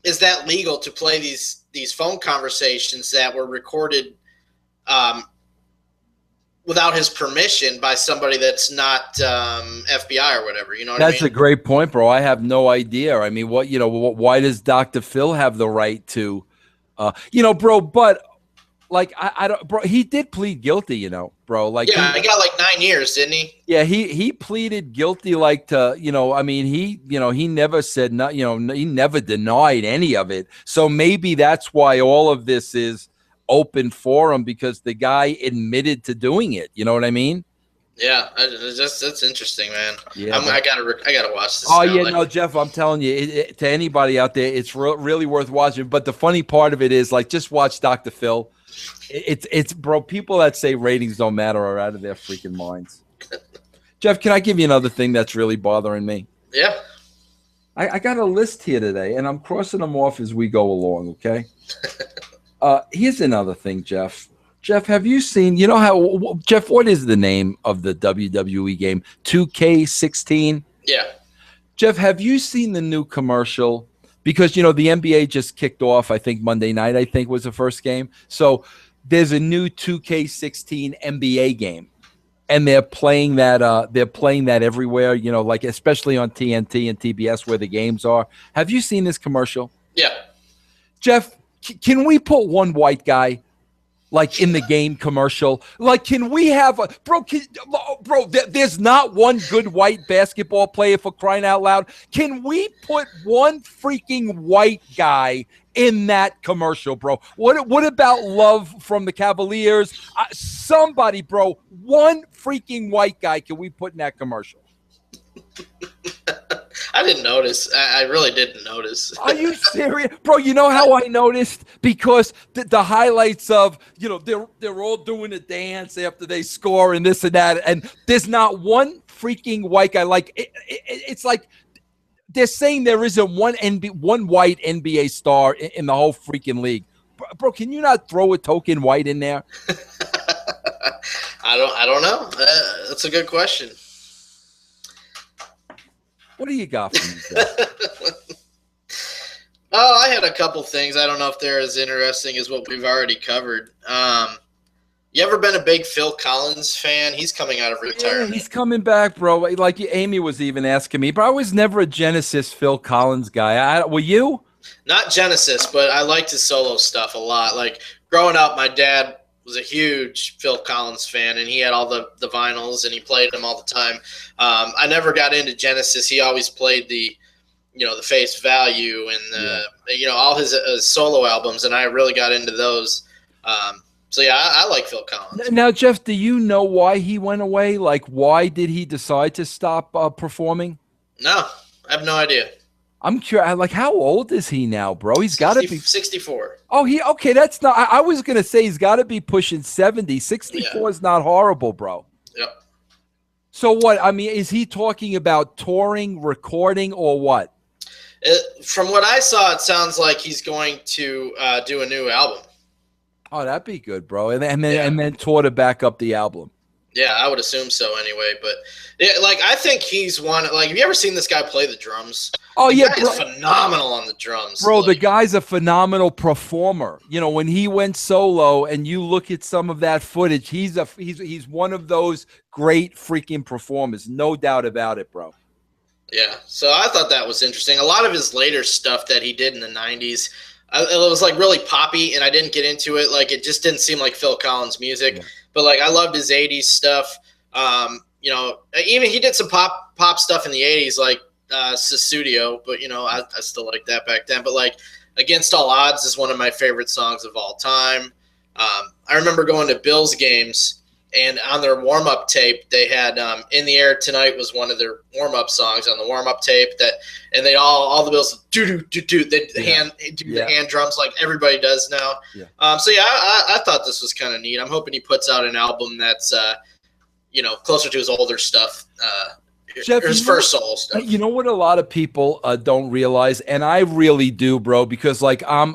is that legal to play these phone conversations that were recorded without his permission by somebody that's not FBI or whatever. You know what That's I mean? a great point, bro. I have no idea. I mean, why does Dr. Phil have the right to, bro, but like, I don't, bro, he did plead guilty, bro. Like, yeah, he got like 9 years, didn't he? yeah, he pleaded guilty, like I mean, he never said no, he never denied any of it. So maybe that's why all of this is open for him, because the guy admitted to doing it. You know what I mean? Yeah, that's interesting, man. Yeah, I gotta watch this. Oh now. yeah, no, Jeff, I'm telling you, to anybody out there, it's really worth watching. But the funny part of it is, like, just watch Dr. Phil. It's bro. People that say ratings don't matter are out of their freaking minds. Jeff, can I give you another thing that's really bothering me? Yeah. I got a list here today, and I'm crossing them off as we go along. Okay. Here's another thing, Jeff. Jeff, have you seen? You know how Jeff? What is the name of the WWE game? 2K16. Yeah. Jeff, have you seen the new commercial? Because, the NBA just kicked off, I think Monday night, I think was the first game. So there's a new 2K16 NBA game. And they're playing that everywhere, like especially on TNT and TBS where the games are. Have you seen this commercial? Yeah. Jeff, can we put one white guy like in the game commercial? Like, can we have a there's not one good white basketball player, for crying out loud. Can we put one freaking white guy in that commercial, bro? What about Love from the Cavaliers? Somebody, bro, one freaking white guy can we put in that commercial? I didn't notice. I really didn't notice. Are you serious? Bro, you know how I noticed? Because the highlights of, they're all doing a dance after they score and this and that, and there's not one freaking white guy. Like, it's like they're saying there isn't one white NBA star in the whole freaking league. Bro, can you not throw a token white in there? I don't know. That's a good question. What do you got for me, Jeff? Oh, I had a couple things. I don't know if they're as interesting as what we've already covered. You ever been a big Phil Collins fan? He's coming out of retirement. Yeah, he's coming back, bro. Like Amy was even asking me, but I was never a Genesis Phil Collins guy. Were you? Not Genesis, but I liked his solo stuff a lot. Like, growing up, my dad was a huge Phil Collins fan, and he had all the vinyls, and he played them all the time. I never got into Genesis. He always played the Face Value and all his solo albums, and I really got into those. So yeah, I like Phil Collins. Now, Jeff, do you know why he went away? Like, why did he decide to stop performing? No, I have no idea. I'm curious. Like, how old is he now, bro? He's got to be 64. Oh, okay. That's not. I was gonna say he's got to be pushing 70. 64 is not horrible, bro. Yep. So what? I mean, is he talking about touring, recording, or what? From what I saw, it sounds like he's going to do a new album. Oh, that'd be good, bro. And then tour to back up the album. Yeah, I would assume so anyway. But I think he's one. Like, have you ever seen this guy play the drums? Oh, yeah, bro. He's phenomenal on the drums. Bro, the guy's a phenomenal performer. When he went solo and you look at some of that footage, he's one of those great freaking performers. No doubt about it, bro. Yeah, so I thought that was interesting. A lot of his later stuff that he did in the 90s, it was like really poppy, and I didn't get into it. Like, it just didn't seem like Phil Collins music. Yeah. But like, I loved his 80s stuff. Even he did some pop stuff in the 80s, like Susudio, but I still like that back then. But like, Against All Odds is one of my favorite songs of all time. I remember going to Bills games, and on their warm-up tape, they had In the Air Tonight was one of their warm-up songs on the warm-up tape, and they all the Bills do the hand drums like everybody does now. Yeah. I thought this was kind of neat. I'm hoping he puts out an album that's closer to his older stuff. Jeff, his first solo stuff. You know what a lot of people don't realize, and I really do, bro, because like I'm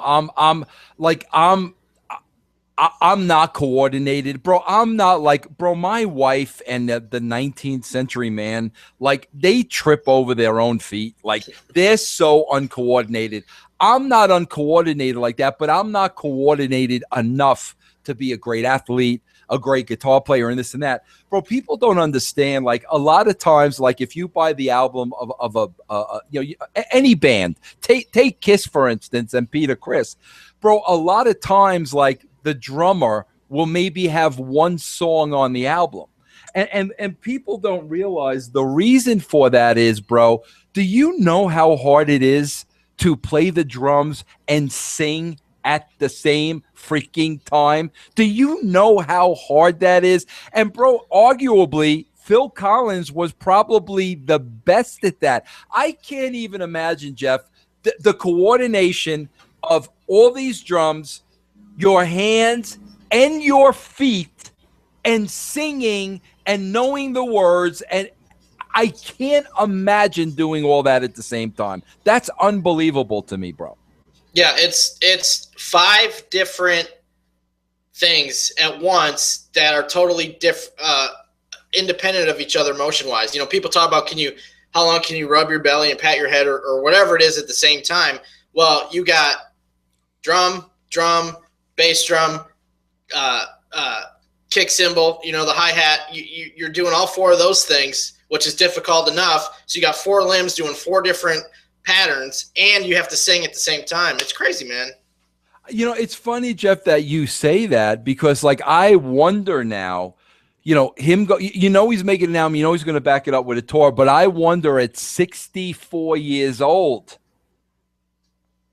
not coordinated, bro. I'm not like, bro, my wife and the 19th century man, like, they trip over their own feet. Like, they're so uncoordinated. I'm not uncoordinated like that, but I'm not coordinated enough to be a great athlete, a great guitar player and this and that. Bro, people don't understand. Like a lot of times, like if you buy the album of any band, take Kiss for instance, and Peter Criss, bro. A lot of times, like the drummer will maybe have one song on the album, and people don't realize the reason for that is, bro. Do you know how hard it is to play the drums and sing at the same freaking time? Do you know how hard that is? And bro, arguably, Phil Collins was probably the best at that. I can't even imagine, Jeff, the coordination of all these drums, your hands and your feet, and singing and knowing the words. And I can't imagine doing all that at the same time. That's unbelievable to me, bro. Yeah, it's 5 different things at once that are totally independent of each other motion-wise. You know, people talk about how long can you rub your belly and pat your head or whatever it is at the same time. Well, you got drum, bass drum, kick cymbal, you know, the hi-hat. You're doing all 4 of those things, which is difficult enough. So you got 4 limbs doing 4 different patterns, and you have to sing at the same time. It's crazy, man. You know, it's funny, Jeff, that you say that, because like I wonder now, you know, he's making an album, he's going to back it up with a tour, but I wonder at 64 years old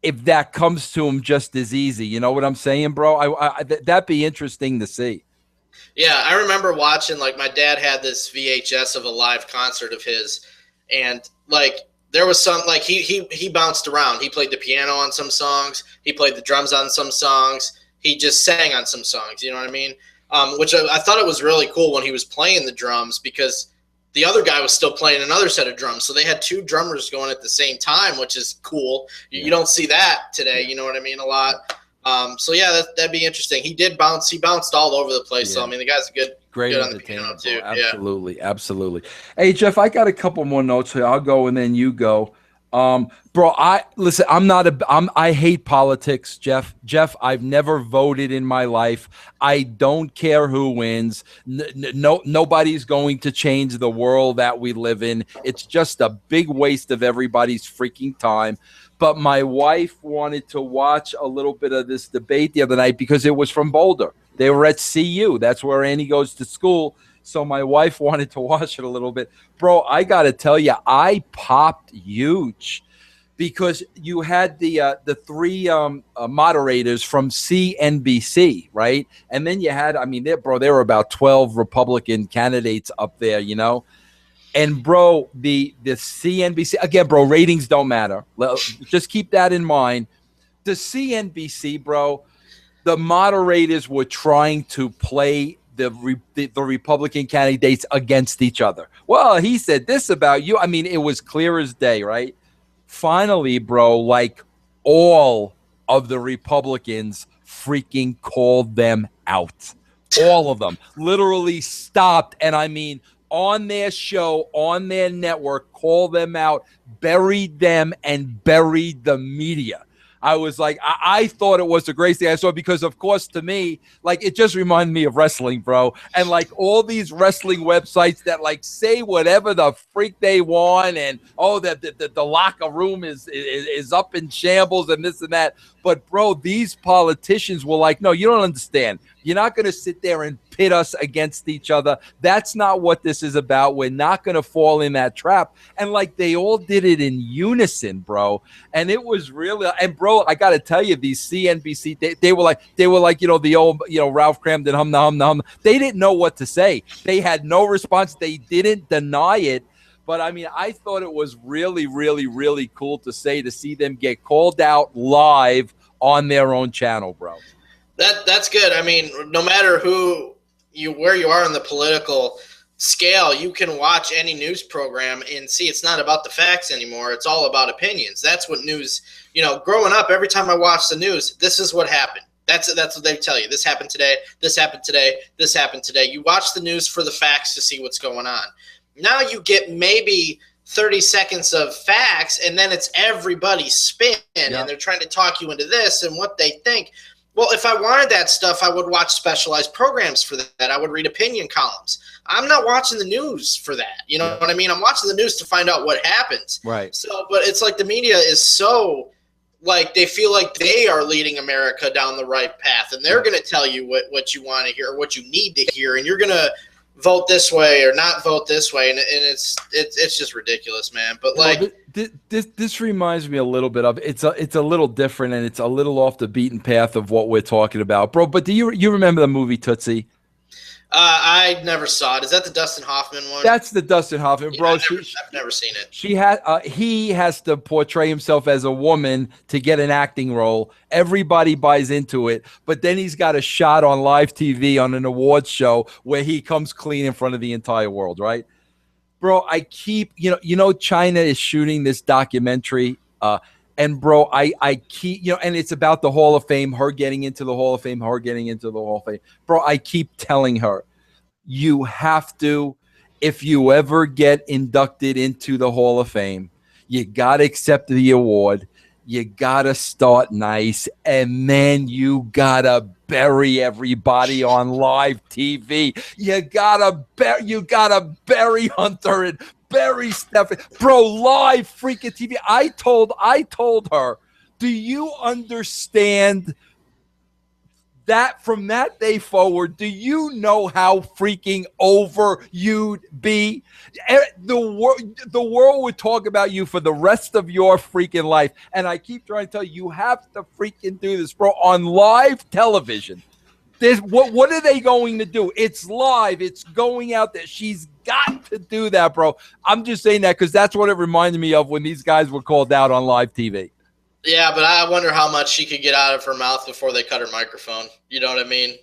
if that comes to him just as easy. You know what I'm saying, bro? That'd be interesting to see. Yeah, I remember watching, like, my dad had this VHS of a live concert of his, and like there was some, like, he bounced around. He played the piano on some songs, he played the drums on some songs, he just sang on some songs, you know what I mean? Which I thought it was really cool when he was playing the drums, because the other guy was still playing another set of drums. So they had 2 drummers going at the same time, which is cool. You don't see that today, you know what I mean, a lot. So yeah, that'd be interesting. He bounced all over the place. Yeah. So I mean, the guy's great on the piano too. Absolutely, yeah. Absolutely. Hey Jeff, I got a couple more notes here. I'll go and then you go. Bro, I hate politics, Jeff. I've never voted in my life. I don't care who wins. Nobody's going to change the world that we live in. It's just a big waste of everybody's freaking time. But my wife wanted to watch a little bit of this debate the other night because it was from Boulder. They were at CU. That's where Annie goes to school. So my wife wanted to watch it a little bit. Bro, I got to tell you, I popped huge because you had the 3 moderators from CNBC, right? And then you had, I mean, there were about 12 Republican candidates up there, you know? And bro, the CNBC, again, bro, ratings don't matter. Just keep that in mind. The CNBC, bro, the moderators were trying to play the Republican candidates against each other. Well, he said this about you. I mean, it was clear as day, right? Finally, bro, like all of the Republicans freaking called them out. All of them literally stopped. And I mean, on their show, on their network, call them out, buried them, and buried the media. I was like, I thought it was the greatest thing I saw because, of course, to me, like, it just reminded me of wrestling, bro. And, like, all these wrestling websites that, like, say whatever the freak they want and, oh, the locker room is up in shambles and this and that. But, bro, these politicians were like, no, you don't understand. You're not going to sit there and pit us against each other. That's not what this is about. We're not going to fall in that trap. And, like, they all did it in unison, bro. And it was really – and, bro, I got to tell you, these CNBC, they were like, you know, the old, you know, Ralph Cramden, hum. They didn't know what to say. They had no response. They didn't deny it. But, I mean, I thought it was really, really, really cool to see them get called out live on their own channel, bro. That's good. I mean, no matter where you are in the political scale, you can watch any news program and see it's not about the facts anymore. It's all about opinions. That's what news, you know, growing up, every time I watched the news, this is what happened. That's what they tell you. This happened today. This happened today. This happened today. You watch the news for the facts to see what's going on. Now you get maybe 30 seconds of facts, and then it's everybody's spin, and they're trying to talk you into this and what they think. Well, if I wanted that stuff, I would watch specialized programs for that. I would read opinion columns. I'm not watching the news for that. You know what I mean? I'm watching the news to find out what happens. Right. So, but it's like the media is so like they feel like they are leading America down the right path, and they're going to tell you what you want to hear or what you need to hear, and you're going to vote this way or not vote this way, and it's just ridiculous, man. But like this reminds me a little bit of it's a little different, and it's a little off the beaten path of what we're talking about, bro. But do you remember the movie Tootsie? I never saw it. Is that the Dustin Hoffman one? That's the Dustin Hoffman, bro. I've never seen it. He has to portray himself as a woman to get an acting role. Everybody buys into it, but then he's got a shot on live TV on an awards show where he comes clean in front of the entire world, right? Bro, I keep, China is shooting this documentary, and bro, I keep, and it's about the Hall of Fame, her getting into the Hall of Fame, Bro, I keep telling her, you have to, if you ever get inducted into the Hall of Fame, you got to accept the award. You got to start nice, and then you got to bury everybody on live TV. You got to bury Hunter and bury Stephanie. Bro, live freaking TV. I told her, do you understand that from that day forward, do you know how freaking over you'd be? The world would talk about you for the rest of your freaking life. And I keep trying to tell you, you have to freaking do this, bro, on live television. What are they going to do? It's live. It's going out there. She's got to do that, bro. I'm just saying that because that's what it reminded me of when these guys were called out on live TV. Yeah, but I wonder how much she could get out of her mouth before they cut her microphone. You know what I mean?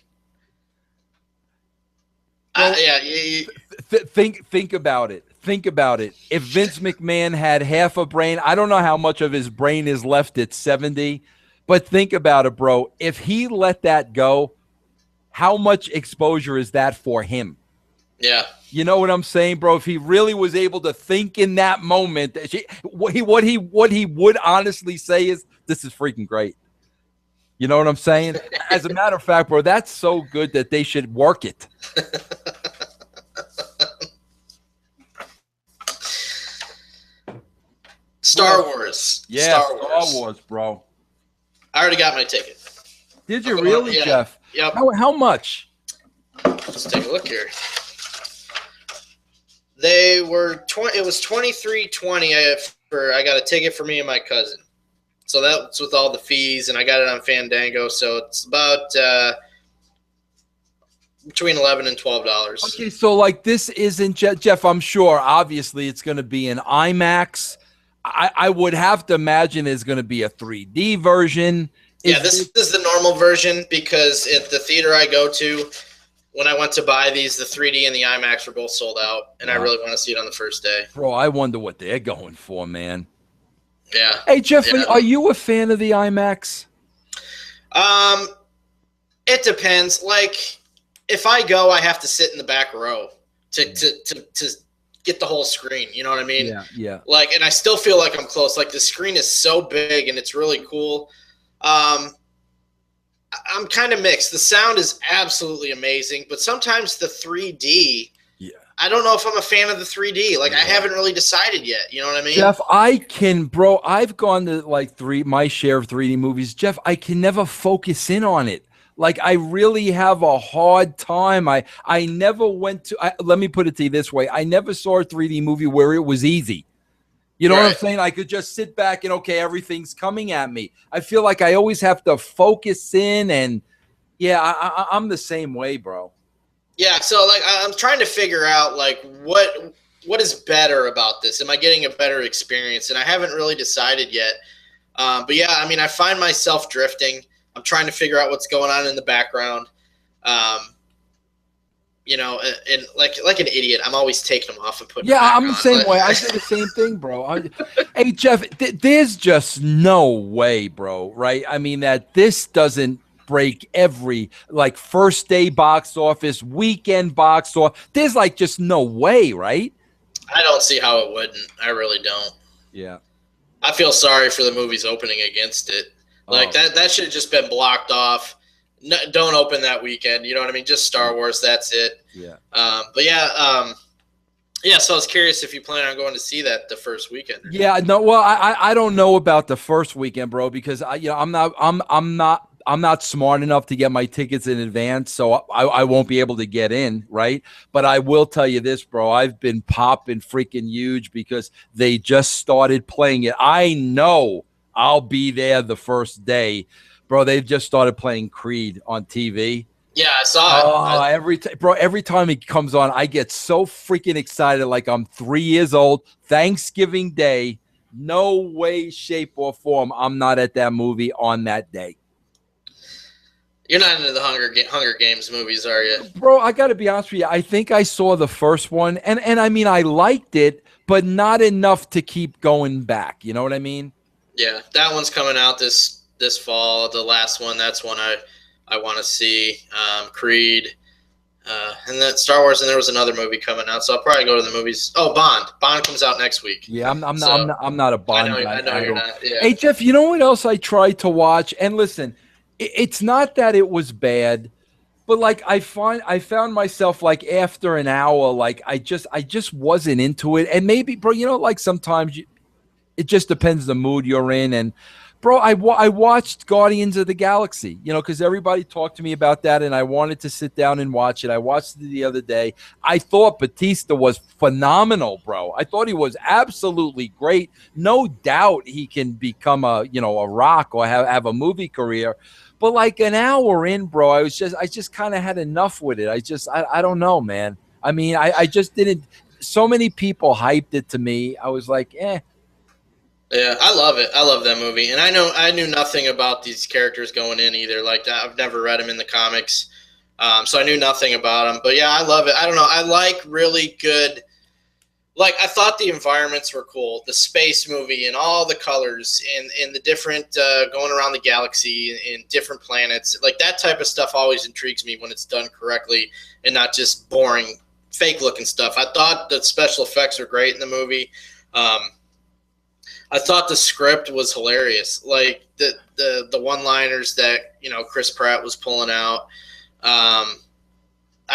Well, think about it. Think about it. If Vince McMahon had half a brain, I don't know how much of his brain is left at 70, but think about it, bro. If he let that go, how much exposure is that for him? Yeah. You know what I'm saying, bro? If he really was able to think in that moment, what he would honestly say is, this is freaking great. You know what I'm saying? As a matter of fact, bro, that's so good that they should work it. Star Wars. Yeah, Star Wars, bro. I already got my ticket. Did you really, Jeff? Yep. How much? Let's take a look here. They were it was $23.20 I got a ticket for me and my cousin. So that's with all the fees, and I got it on Fandango. So it's about between $11 and $12. Okay, so like this isn't Jeff. I'm sure, obviously, it's going to be an IMAX. I would have to imagine it's going to be a 3D version. This is the normal version because at the theater I go to, when I went to buy these, the 3D and the IMAX were both sold out, and I really want to see it on the first day. Bro, I wonder what they're going for, man. Yeah. Hey, Jeff, are you a fan of the IMAX? It depends. Like, if I go, I have to sit in the back row to get the whole screen. You know what I mean? Yeah. Like, and I still feel like I'm close. Like, the screen is so big, and it's really cool. I'm kind of mixed. The sound is absolutely amazing, but sometimes the 3D, I don't know if I'm a fan of the 3D. Like, I haven't really decided yet. You know what I mean? Jeff, I've gone to like my share of 3D movies. Jeff, I can never focus in on it. Like, I really have a hard time. I never went to, let me put it to you this way. I never saw a 3D movie where it was easy. You know what I'm saying? I could just sit back and, okay, everything's coming at me. I feel like I always have to focus in, and I'm the same way, bro. Yeah, so like I'm trying to figure out like what is better about this? Am I getting a better experience? And I haven't really decided yet. But yeah, I mean, I find myself drifting. I'm trying to figure out what's going on in the background. You know, and like an idiot, I'm always taking them off and putting them back I'm the same way. I do the same thing, bro. Hey, Jeff, there's just no way, bro, right? I mean, that this doesn't break every, like, first day box office, weekend box office. There's, like, just no way, right? I don't see how it wouldn't. I really don't. Yeah. I feel sorry for the movies opening against it. Like, that should have just been blocked off. No, don't open that weekend. You know what I mean? Just Star Wars. That's it. Yeah. But yeah. So I was curious if you plan on going to see that the first weekend. Yeah. No. Well, I don't know about the first weekend, bro, because I'm not smart enough to get my tickets in advance, so I won't be able to get in, right? But I will tell you this, bro. I've been popping freaking huge because they just started playing it. I know I'll be there the first day. Bro, they've just started playing Creed on TV. Yeah, I saw it. Every time it comes on, I get so freaking excited like I'm 3 years old. Thanksgiving Day, no way, shape, or form I'm not at that movie on that day. You're not into the Hunger Games movies, are you? Bro, I got to be honest with you. I think I saw the first one, and I mean, I liked it, but not enough to keep going back. You know what I mean? Yeah, that one's coming out this fall. The last one, that's one I want to see. Creed, and then Star Wars, and there was another movie coming out, so I'll probably go to the movies. Oh, Bond. Bond comes out next week. Yeah, I'm not a Bond guy. I know you're not. Yeah. Hey, Jeff, you know what else I tried to watch? And listen, it's not that it was bad, but like I found myself like after an hour, like I just wasn't into it. And maybe, bro, like sometimes it just depends the mood you're in. And bro, I watched Guardians of the Galaxy, because everybody talked to me about that, and I wanted to sit down and watch it. I watched it the other day. I thought Batista was phenomenal, bro. I thought he was absolutely great. No doubt he can become a Rock or have a movie career. But like an hour in, bro, I just kind of had enough with it. I don't know, man. I mean, I just didn't. So many people hyped it to me. I was like, eh. Yeah, I love it. I love that movie, and I knew nothing about these characters going in either. Like I've never read them in the comics, so I knew nothing about them. But yeah, I love it. I don't know. I like really good. Like I thought the environments were cool, the space movie and all the colors and the different going around the galaxy and different planets. Like that type of stuff always intrigues me when it's done correctly and not just boring, fake looking stuff. I thought the special effects were great in the movie. I thought the script was hilarious, like the one-liners that Chris Pratt was pulling out. I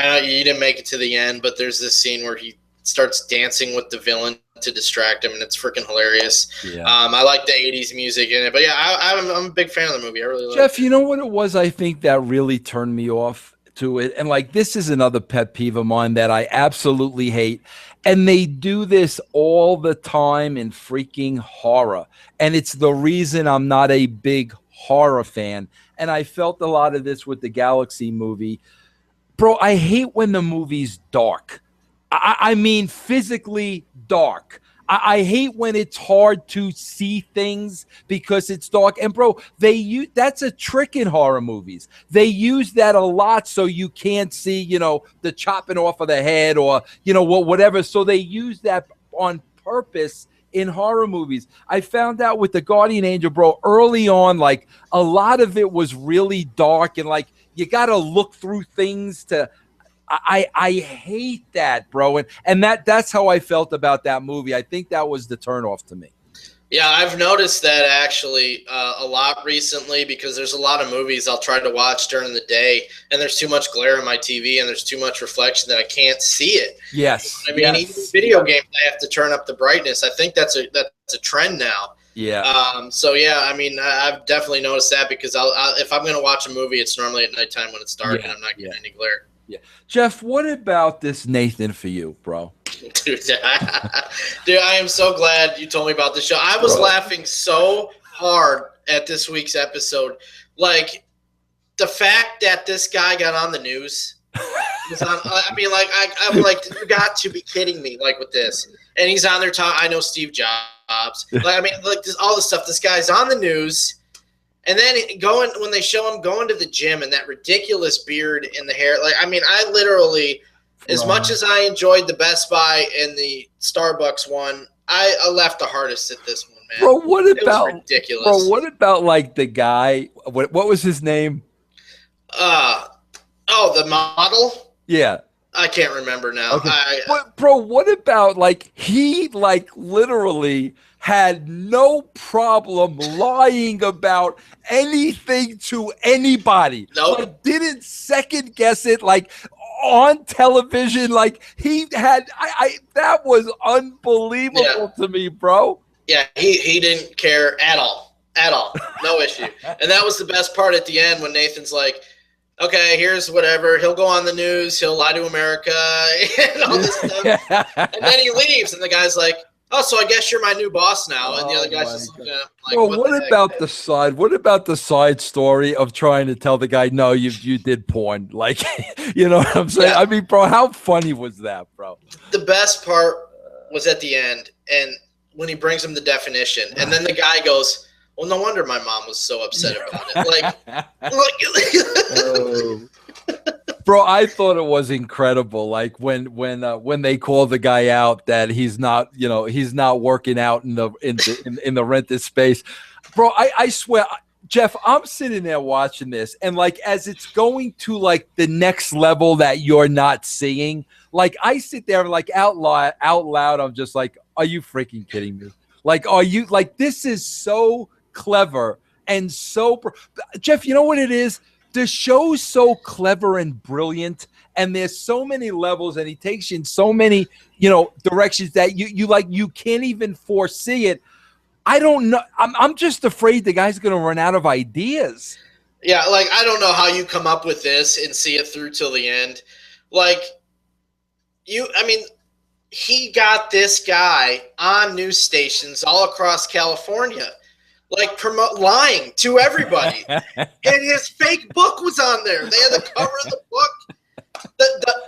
know you didn't make it to the end, but there's this scene where he starts dancing with the villain to distract him, and it's freaking hilarious. Yeah. I like the '80s music in it, but yeah, I'm a big fan of the movie. I really like Jeff, you know what it was? I think that really turned me off to it, and like this is another pet peeve of mine that I absolutely hate. And they do this all the time in freaking horror. And it's the reason I'm not a big horror fan. And I felt a lot of this with the Galaxy movie. Bro, I hate when the movie's dark. I mean physically dark. I hate when it's hard to see things because it's dark. And bro, that's a trick in horror movies. They use that a lot so you can't see, the chopping off of the head or, whatever. So they use that on purpose in horror movies. I found out with the Guardian Angel, bro, early on, like a lot of it was really dark and like you got to look through things to. I hate that, bro, and that's how I felt about that movie. I think that was the turnoff to me. Yeah, I've noticed that actually a lot recently because there's a lot of movies I'll try to watch during the day, and there's too much glare on my TV, and there's too much reflection that I can't see it. Yes, I mean, even video games, I have to turn up the brightness. I think that's a trend now. Yeah. So yeah, I mean, I've definitely noticed that because if I'm going to watch a movie, it's normally at nighttime when it's dark and I'm not getting any glare. Yeah, Jeff, what about this Nathan for you, bro? Dude, I am so glad you told me about the show. I was laughing so hard at this week's episode. Like, the fact that this guy got on the news. I'm like, you got to be kidding me, like, with this. And he's on there talking. I know Steve Jobs. All this stuff. This guy's on the news. And then when they show him going to the gym and that ridiculous beard and the hair, I literally, as much as I enjoyed the Best Buy and the Starbucks one, I laughed the hardest at this one, man. Bro, what about ridiculous? Bro, what about like the guy? What was his name? The model. Yeah. I can't remember now. Okay. Bro, what about like he like literally had no problem lying about anything to anybody. Nope. Like, didn't second guess it. Like, on television, like he had. That was unbelievable to me, bro. Yeah, he didn't care at all. No issue. And that was the best part at the end when Nathan's like, okay, here's whatever. He'll go on the news. He'll lie to America and all this stuff. And then he leaves, and the guy's like, oh, so I guess you're my new boss now. And the other guy's just looking at him like, well, what about the side? What about the side story of trying to tell the guy, no, you did porn? Like, you know what I'm saying? Yeah. I mean, bro, how funny was that, bro? The best part was at the end, and when he brings him the definition, and then the guy goes, well, no wonder my mom was so upset about it. Bro, I thought it was incredible. Like when they call the guy out that he's not working out in the rented space. Bro, I swear, Jeff, I'm sitting there watching this, and like as it's going to like the next level that you're not seeing, like I sit there and like out loud, I'm just like, are you freaking kidding me? Like, are you like, this is so clever and so Jeff, you know what it is? The show's so clever and brilliant, and there's so many levels, and he takes you in so many, directions that you can't even foresee it. I don't know. I'm just afraid the guy's gonna run out of ideas. Yeah, like I don't know how you come up with this and see it through till the end. Like he got this guy on news stations all across California, like lying to everybody. And his fake book was on there. They had the cover of the book.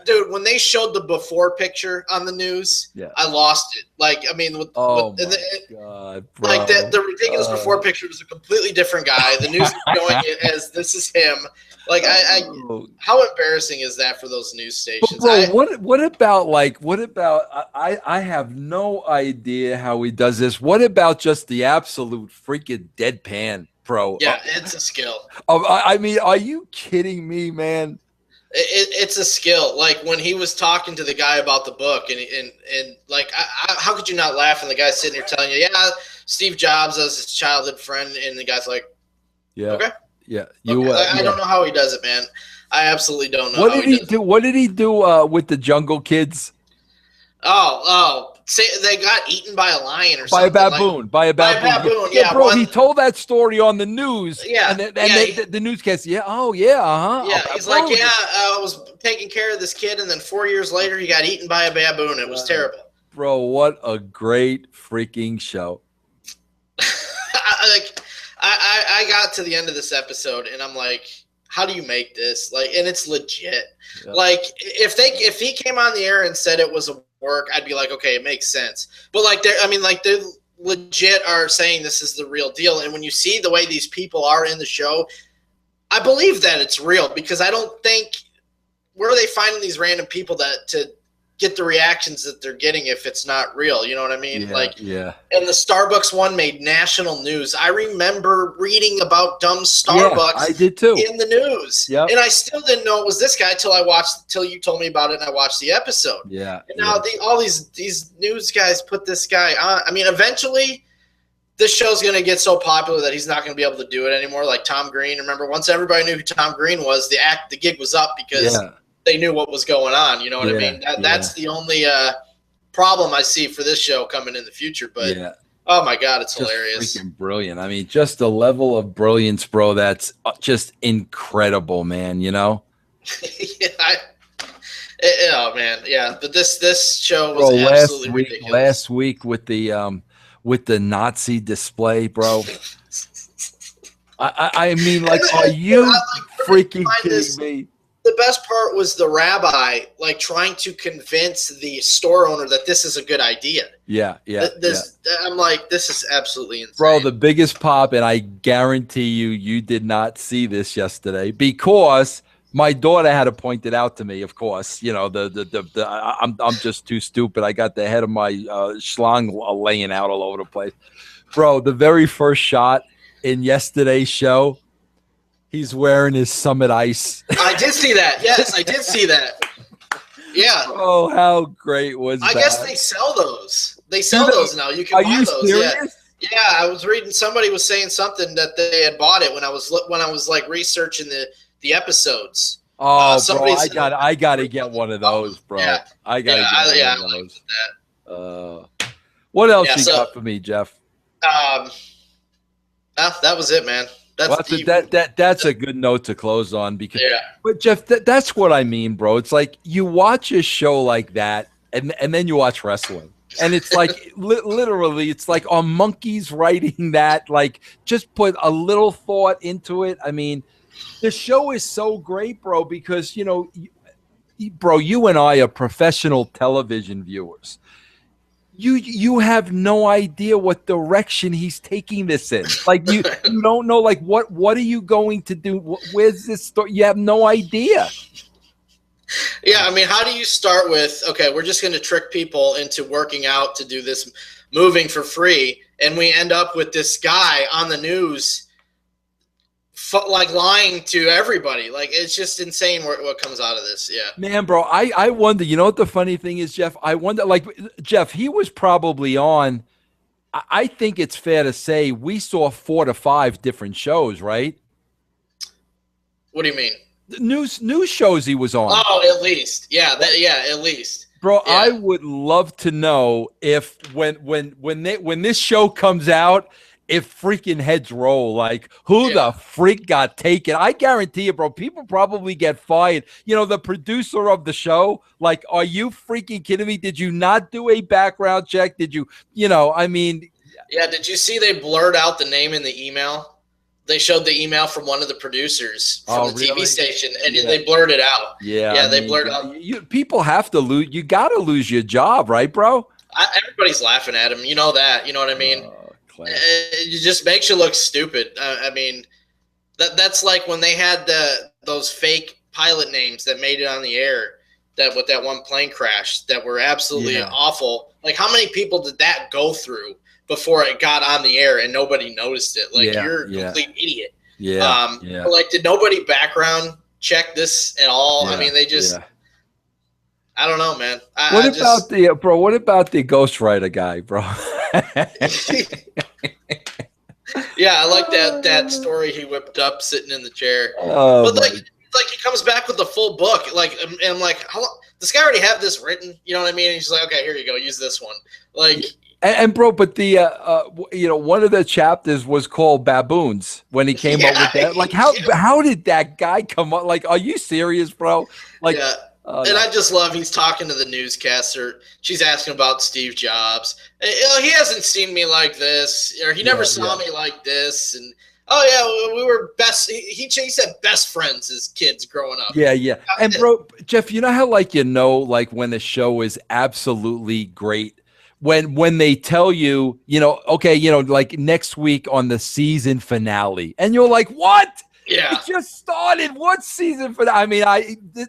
Dude, when they showed the before picture on the news, I lost it. Like, I mean, God, bro. Like the ridiculous before picture was a completely different guy. The news is showing it as this is him. Like, how embarrassing is that for those news stations? But bro, what about I have no idea how he does this. What about just the absolute freaking deadpan, bro? Yeah, it's a skill. I mean, are you kidding me, man? It's a skill. Like when he was talking to the guy about the book, and like, how could you not laugh? And the guy's sitting here telling you, yeah, Steve Jobs was his childhood friend, and the guy's like, yeah, okay. Yeah, I don't know how he does it, man. I absolutely don't know. What did he do? What did he do with the Jungle Kids? Say they got eaten by a lion or something. By a baboon. Yeah, bro. He told that story on the news. Yeah, and the newscast. Yeah. Oh, yeah. Yeah, he's like, I was taking care of this kid, and then 4 years later, he got eaten by a baboon. It was terrible. Bro, what a great freaking show. I got to the end of this episode, and I'm like, how do you make this? Like, and it's legit. Yeah. Like, if he came on the air and said it was a work, I'd be like, okay, it makes sense. But like, they legit are saying this is the real deal. And when you see the way these people are in the show, I believe that it's real, because I don't think, where are they finding these random people to get the reactions that they're getting if it's not real? You know what I mean? Yeah. And the Starbucks one made national news. I remember reading about dumb Starbucks. I did too. In the news. Yep. And I still didn't know it was this guy till you told me about it and I watched the episode. Yeah. And now all these news guys put this guy on. I mean, eventually this show's going to get so popular that he's not going to be able to do it anymore. Like Tom Green. Remember, once everybody knew who Tom Green was, the gig was up because they knew what was going on. You know what I mean? That's the only problem I see for this show coming in the future. But oh my God, it's just hilarious. Freaking brilliant. I mean, just the level of brilliance, bro. That's just incredible, man. You know? Oh man, yeah. But this show was absolutely ridiculous. Last week with the Nazi display, bro. I mean, like, are you freaking kidding me? The best part was the rabbi, like, trying to convince the store owner that this is a good idea. Yeah. I'm like, this is absolutely insane. Bro, the biggest pop, and I guarantee you did not see this yesterday, because my daughter had to point it out to me, of course. You know, I'm just too stupid. I got the head of my schlong laying out all over the place. Bro, the very first shot in yesterday's show, he's wearing his Summit Ice. I did see that. Yes, I did see that. Yeah. Oh, how great was that? I guess they sell those. They sell those now. You can Are buy you those. serious? Yeah. I was reading. Somebody was saying something that they had bought it when I was like researching the episodes. Oh, bro, I gotta get one of those, bro. Yeah. I gotta get one of those. What else you got for me, Jeff? That was it, man. That's a good note to close on but Jeff, that's what I mean, bro. It's like you watch a show like that, and then you watch wrestling, and it's like literally, it's like are monkeys writing that? Like, just put a little thought into it. I mean, the show is so great, bro, because bro, you and I are professional television viewers. You have no idea what direction he's taking this in. Like you don't know, like what are you going to do? Where's this story? You have no idea. Yeah, I mean, how do you start with, okay, we're just going to trick people into working out to do this moving for free, and we end up with this guy on the news like lying to everybody. Like, it's just insane what comes out of this. Yeah, man, bro, I wonder, you know what the funny thing is, Jeff? I wonder, like, Jeff, he was probably on, I think it's fair to say we saw 4 to 5 different shows, right? What do you mean? The news shows he was on. Oh, at least. Yeah, at least. Bro, yeah. I would love to know if when this show comes out, if freaking heads roll, like who the freak got taken. I guarantee you, bro, people probably get fired. You know, the producer of the show, like, are you freaking kidding me? Did you not do a background check? Did you, I mean. Yeah, did you see they blurred out the name in the email? They showed the email from one of the producers from the TV station, and they blurred it out. Yeah, they blurred out. People have to lose. You got to lose your job, right, bro? Everybody's laughing at him. You know that. You know what I mean? It just makes you look stupid. I mean, that's like when they had those fake pilot names that made it on the air, that with that one plane crash that were absolutely awful. Like, how many people did that go through before it got on the air and nobody noticed it? Like, you're a complete idiot. Like, did nobody background check this at all? I mean, they just I don't know, man. What about the ghostwriter guy, bro? Yeah, I like that story he whipped up sitting in the chair. But like he comes back with the full book. Like, and I'm like, how long? This guy already have this written? You know what I mean? And he's like, okay, here you go, use this one. Like, and bro, but the one of the chapters was called Baboons when he came up with that. Like, how did that guy come up? Like, are you serious, bro? Like. And I just love he's talking to the newscaster. She's asking about Steve Jobs. He hasn't seen me like this, or he never saw me like this. And we were best. He said best friends as kids growing up. Yeah. And bro, Jeff, you know how like when the show is absolutely great. When they tell you, like next week on the season finale, and you're like, what? Yeah, it just started. What season for that? I mean,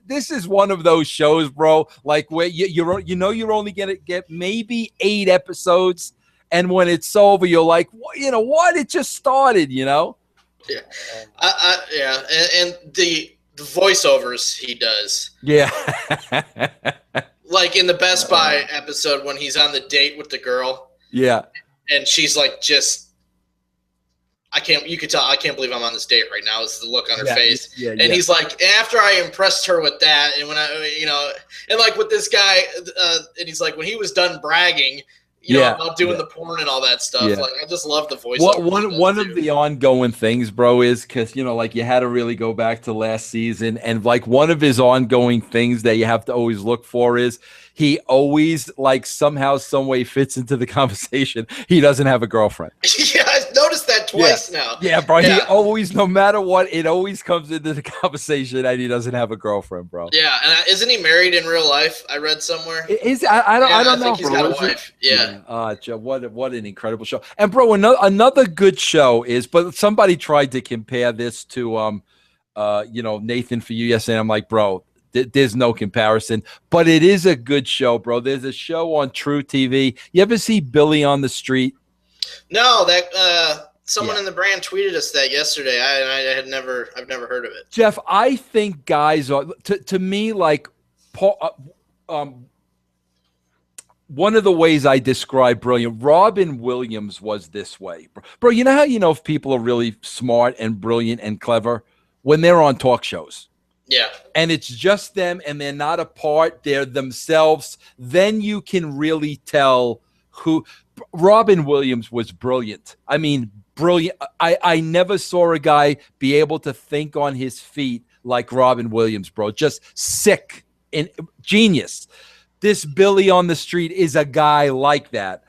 this is one of those shows, bro. Like where you're only gonna get maybe 8 episodes, and when it's over, you're like, what? It just started, Yeah, and the voiceovers he does. Yeah, like in the Best Buy episode when he's on the date with the girl. Yeah, and she's like, you could tell, I can't believe I'm on this date right now. Is the look on her face. And he's like, after I impressed her with that, and when and like with this guy, and he's like, when he was done bragging, about doing the porn and all that stuff. Like, I just love the voice. One of the ongoing things, bro, is because, like you had to really go back to last season. And like one of his ongoing things that you have to always look for is he always like somehow, some way fits into the conversation. He doesn't have a girlfriend. Yeah, I've noticed that twice now. Yeah, bro. Yeah. He always, no matter what, it always comes into the conversation and he doesn't have a girlfriend, bro. Yeah, and isn't he married in real life? I read somewhere. I don't know, think he's bro. got a wife. Yeah. Joe, what an incredible show. And bro, another good show is, but somebody tried to compare this to Nathan For You yesterday. I'm like, bro, there's no comparison, but it is a good show, bro. There's a show on True TV. You ever see Billy on the Street? No, that someone in the brand tweeted us that yesterday. I've never heard of it. Jeff, I think guys are to me like one of the ways I describe brilliant, Robin Williams was this way. Bro, you know how you know if people are really smart and brilliant and clever? When they're on talk shows. Yeah. And it's just them and they're not a part, they're themselves. Then you can really tell who. Robin Williams was brilliant. I mean, brilliant. I never saw a guy be able to think on his feet like Robin Williams, bro. Just sick and genius. This Billy on the Street is a guy like that.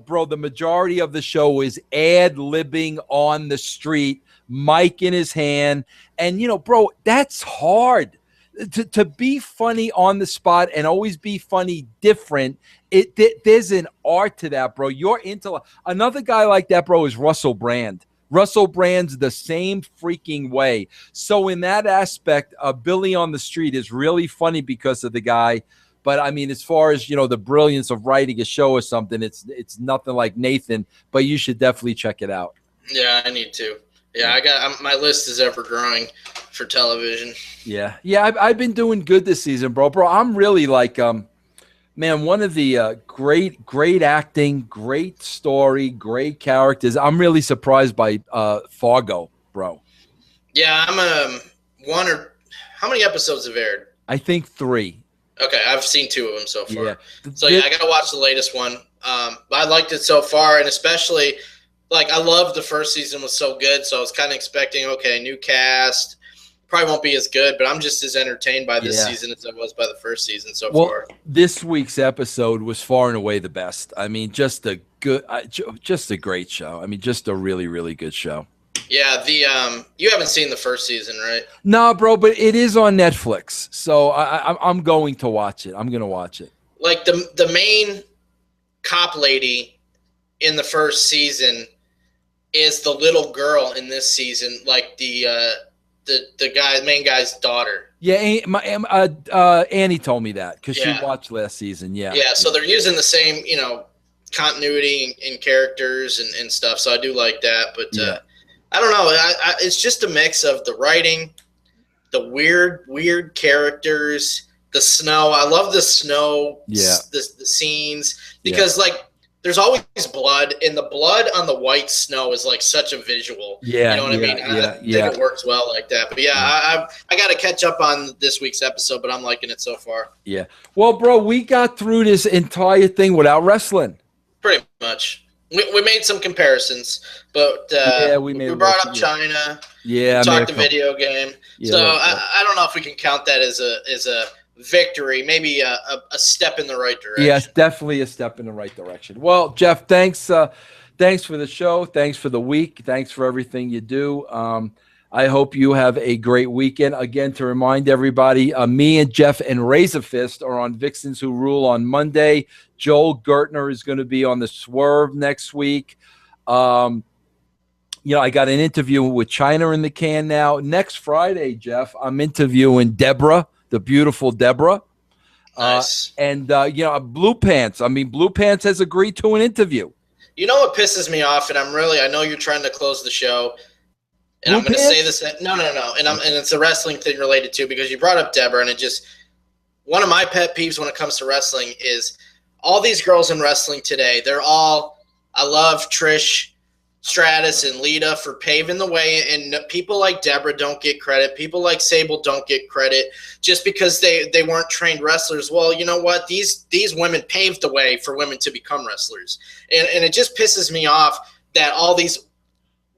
Bro, the majority of the show is ad-libbing on the street, mic in his hand. And, bro, that's hard. To be funny on the spot and always be funny different, there's an art to that, bro. Another guy like that, bro, is Russell Brand. Russell Brand's the same freaking way. So in that aspect, Billy on the Street is really funny because of the guy. But I mean, as far as, the brilliance of writing a show or something, it's nothing like Nathan, but you should definitely check it out. Yeah, I need to. Yeah, my list is ever growing for television. Yeah. I've been doing good this season, bro. I'm really like, man, one of the great acting, great story, great characters. I'm really surprised by Fargo, bro. Yeah, I'm how many episodes have aired? I think 3. Okay, I've seen 2 of them so far. Yeah. So yeah, I got to watch the latest one. I liked it so far, and especially I loved the first season was so good, so I was kind of expecting, okay, new cast, probably won't be as good, but I'm just as entertained by this season as I was by the first season so far. This week's episode was far and away the best. I mean, just a great show. I mean, just a really, really good show. Yeah, you haven't seen the first season, right? No, bro, but it is on Netflix, so I'm going to watch it. I'm going to watch it. Like the main cop lady in the first season is the little girl in this season, like the main guy's daughter. Yeah, Annie told me that because she watched last season. Yeah. Yeah, so they're using the same, continuity in characters and stuff. So I do like that, but I don't know. It's just a mix of the writing, the weird characters, the snow. I love the snow. Yeah. The scenes because there's always blood, and the blood on the white snow is like such a visual. Yeah. You know what I mean? I think it works well like that. But I got to catch up on this week's episode, but I'm liking it so far. Yeah. Well, bro, we got through this entire thing without wrestling. Pretty much. We made some comparisons, but we brought up China. Yeah, talked the video game. Yeah, so I don't know if we can count that as a victory. Maybe a step in the right direction. Yes, definitely a step in the right direction. Well, Jeff, thanks for the show. Thanks for the week. Thanks for everything you do. I hope you have a great weekend. Again, to remind everybody, me and Jeff and Razor Fist are on Vixens Who Rule on Monday. Joel Gertner is going to be on the Swerve next week. I got an interview with China in the can now. Next Friday, Jeff, I'm interviewing Deborah, the beautiful Deborah. Nice. And Blue Pants. I mean, Blue Pants has agreed to an interview. You know what pisses me off, and I know you're trying to close the show. And I'm going to say this. No. And it's a wrestling thing related to, because you brought up Deborah, and one of my pet peeves when it comes to wrestling is all these girls in wrestling today. I love Trish Stratus and Lita for paving the way, and people like Deborah don't get credit. People like Sable don't get credit just because they weren't trained wrestlers. Well, you know what? These women paved the way for women to become wrestlers. And it just pisses me off that all these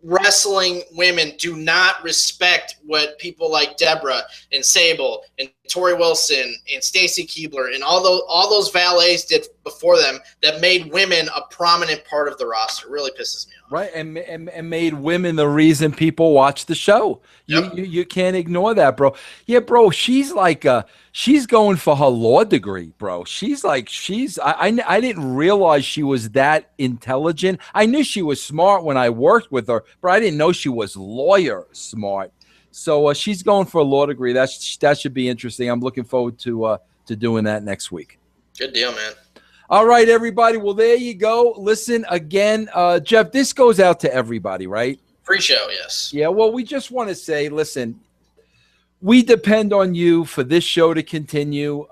wrestling women do not respect what people like Deborah and Sable and Tori Wilson and Stacy Keibler and all those valets did before them that made women a prominent part of the roster. It really pisses me off. Right, and made women the reason people watch the show. Yep. You can't ignore that, bro. Yeah, bro, she's like she's going for her law degree, bro. I didn't realize she was that intelligent. I knew she was smart when I worked with her, but I didn't know she was lawyer smart. So she's going for a law degree. That should be interesting. I'm looking forward to doing that next week. Good deal, man. All right, everybody. Well, there you go. Listen, again, Jeff, this goes out to everybody, right? Free show, yes. Yeah, well, we just want to say, listen, we depend on you for this show to continue.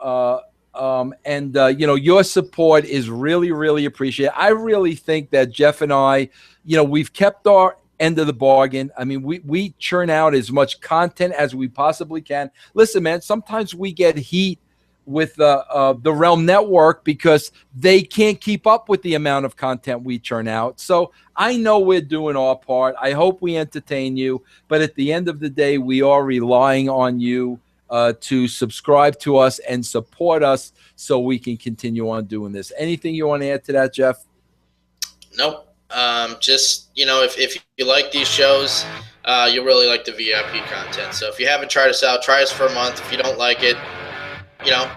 And your support is really, really appreciated. I really think that Jeff and I, we've kept our end of the bargain. I mean, we churn out as much content as we possibly can. Listen, man, sometimes we get heat with the Realm Network because they can't keep up with the amount of content we churn out. So I know we're doing our part. I hope we entertain you. But at the end of the day, we are relying on you to subscribe to us and support us so we can continue on doing this. Anything you want to add to that, Jeff? Nope. Just, if you like these shows, you'll really like the VIP content. So if you haven't tried us out, try us for a month. If you don't like it,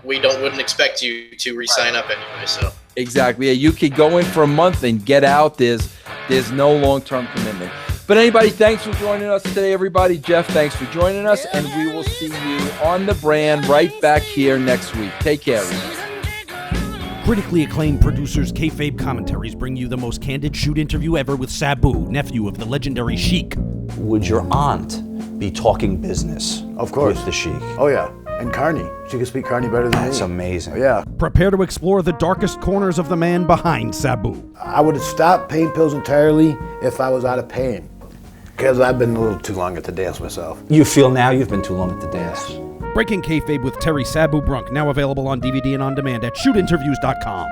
we wouldn't expect you to re-sign up anyway. So exactly. Yeah, you could go in for a month and get out. There's no long-term commitment. But anybody, thanks for joining us today, everybody. Jeff, thanks for joining us, and we will see you on the brand right back here next week. Take care, everybody. Critically acclaimed producers Kayfabe Commentaries bring you the most candid shoot interview ever with Sabu, nephew of the legendary Sheik. Would your aunt be talking business Of course. with the Sheik? Oh, yeah. And Carney. She can speak Carney better than me. That's amazing. Yeah. Prepare to explore the darkest corners of the man behind Sabu. I would have stopped pain pills entirely if I was out of pain. Because I've been a little too long at the dance myself. You feel now you've been too long at the dance? Breaking Kayfabe with Terry Sabu Brunk, now available on DVD and on demand at shootinterviews.com.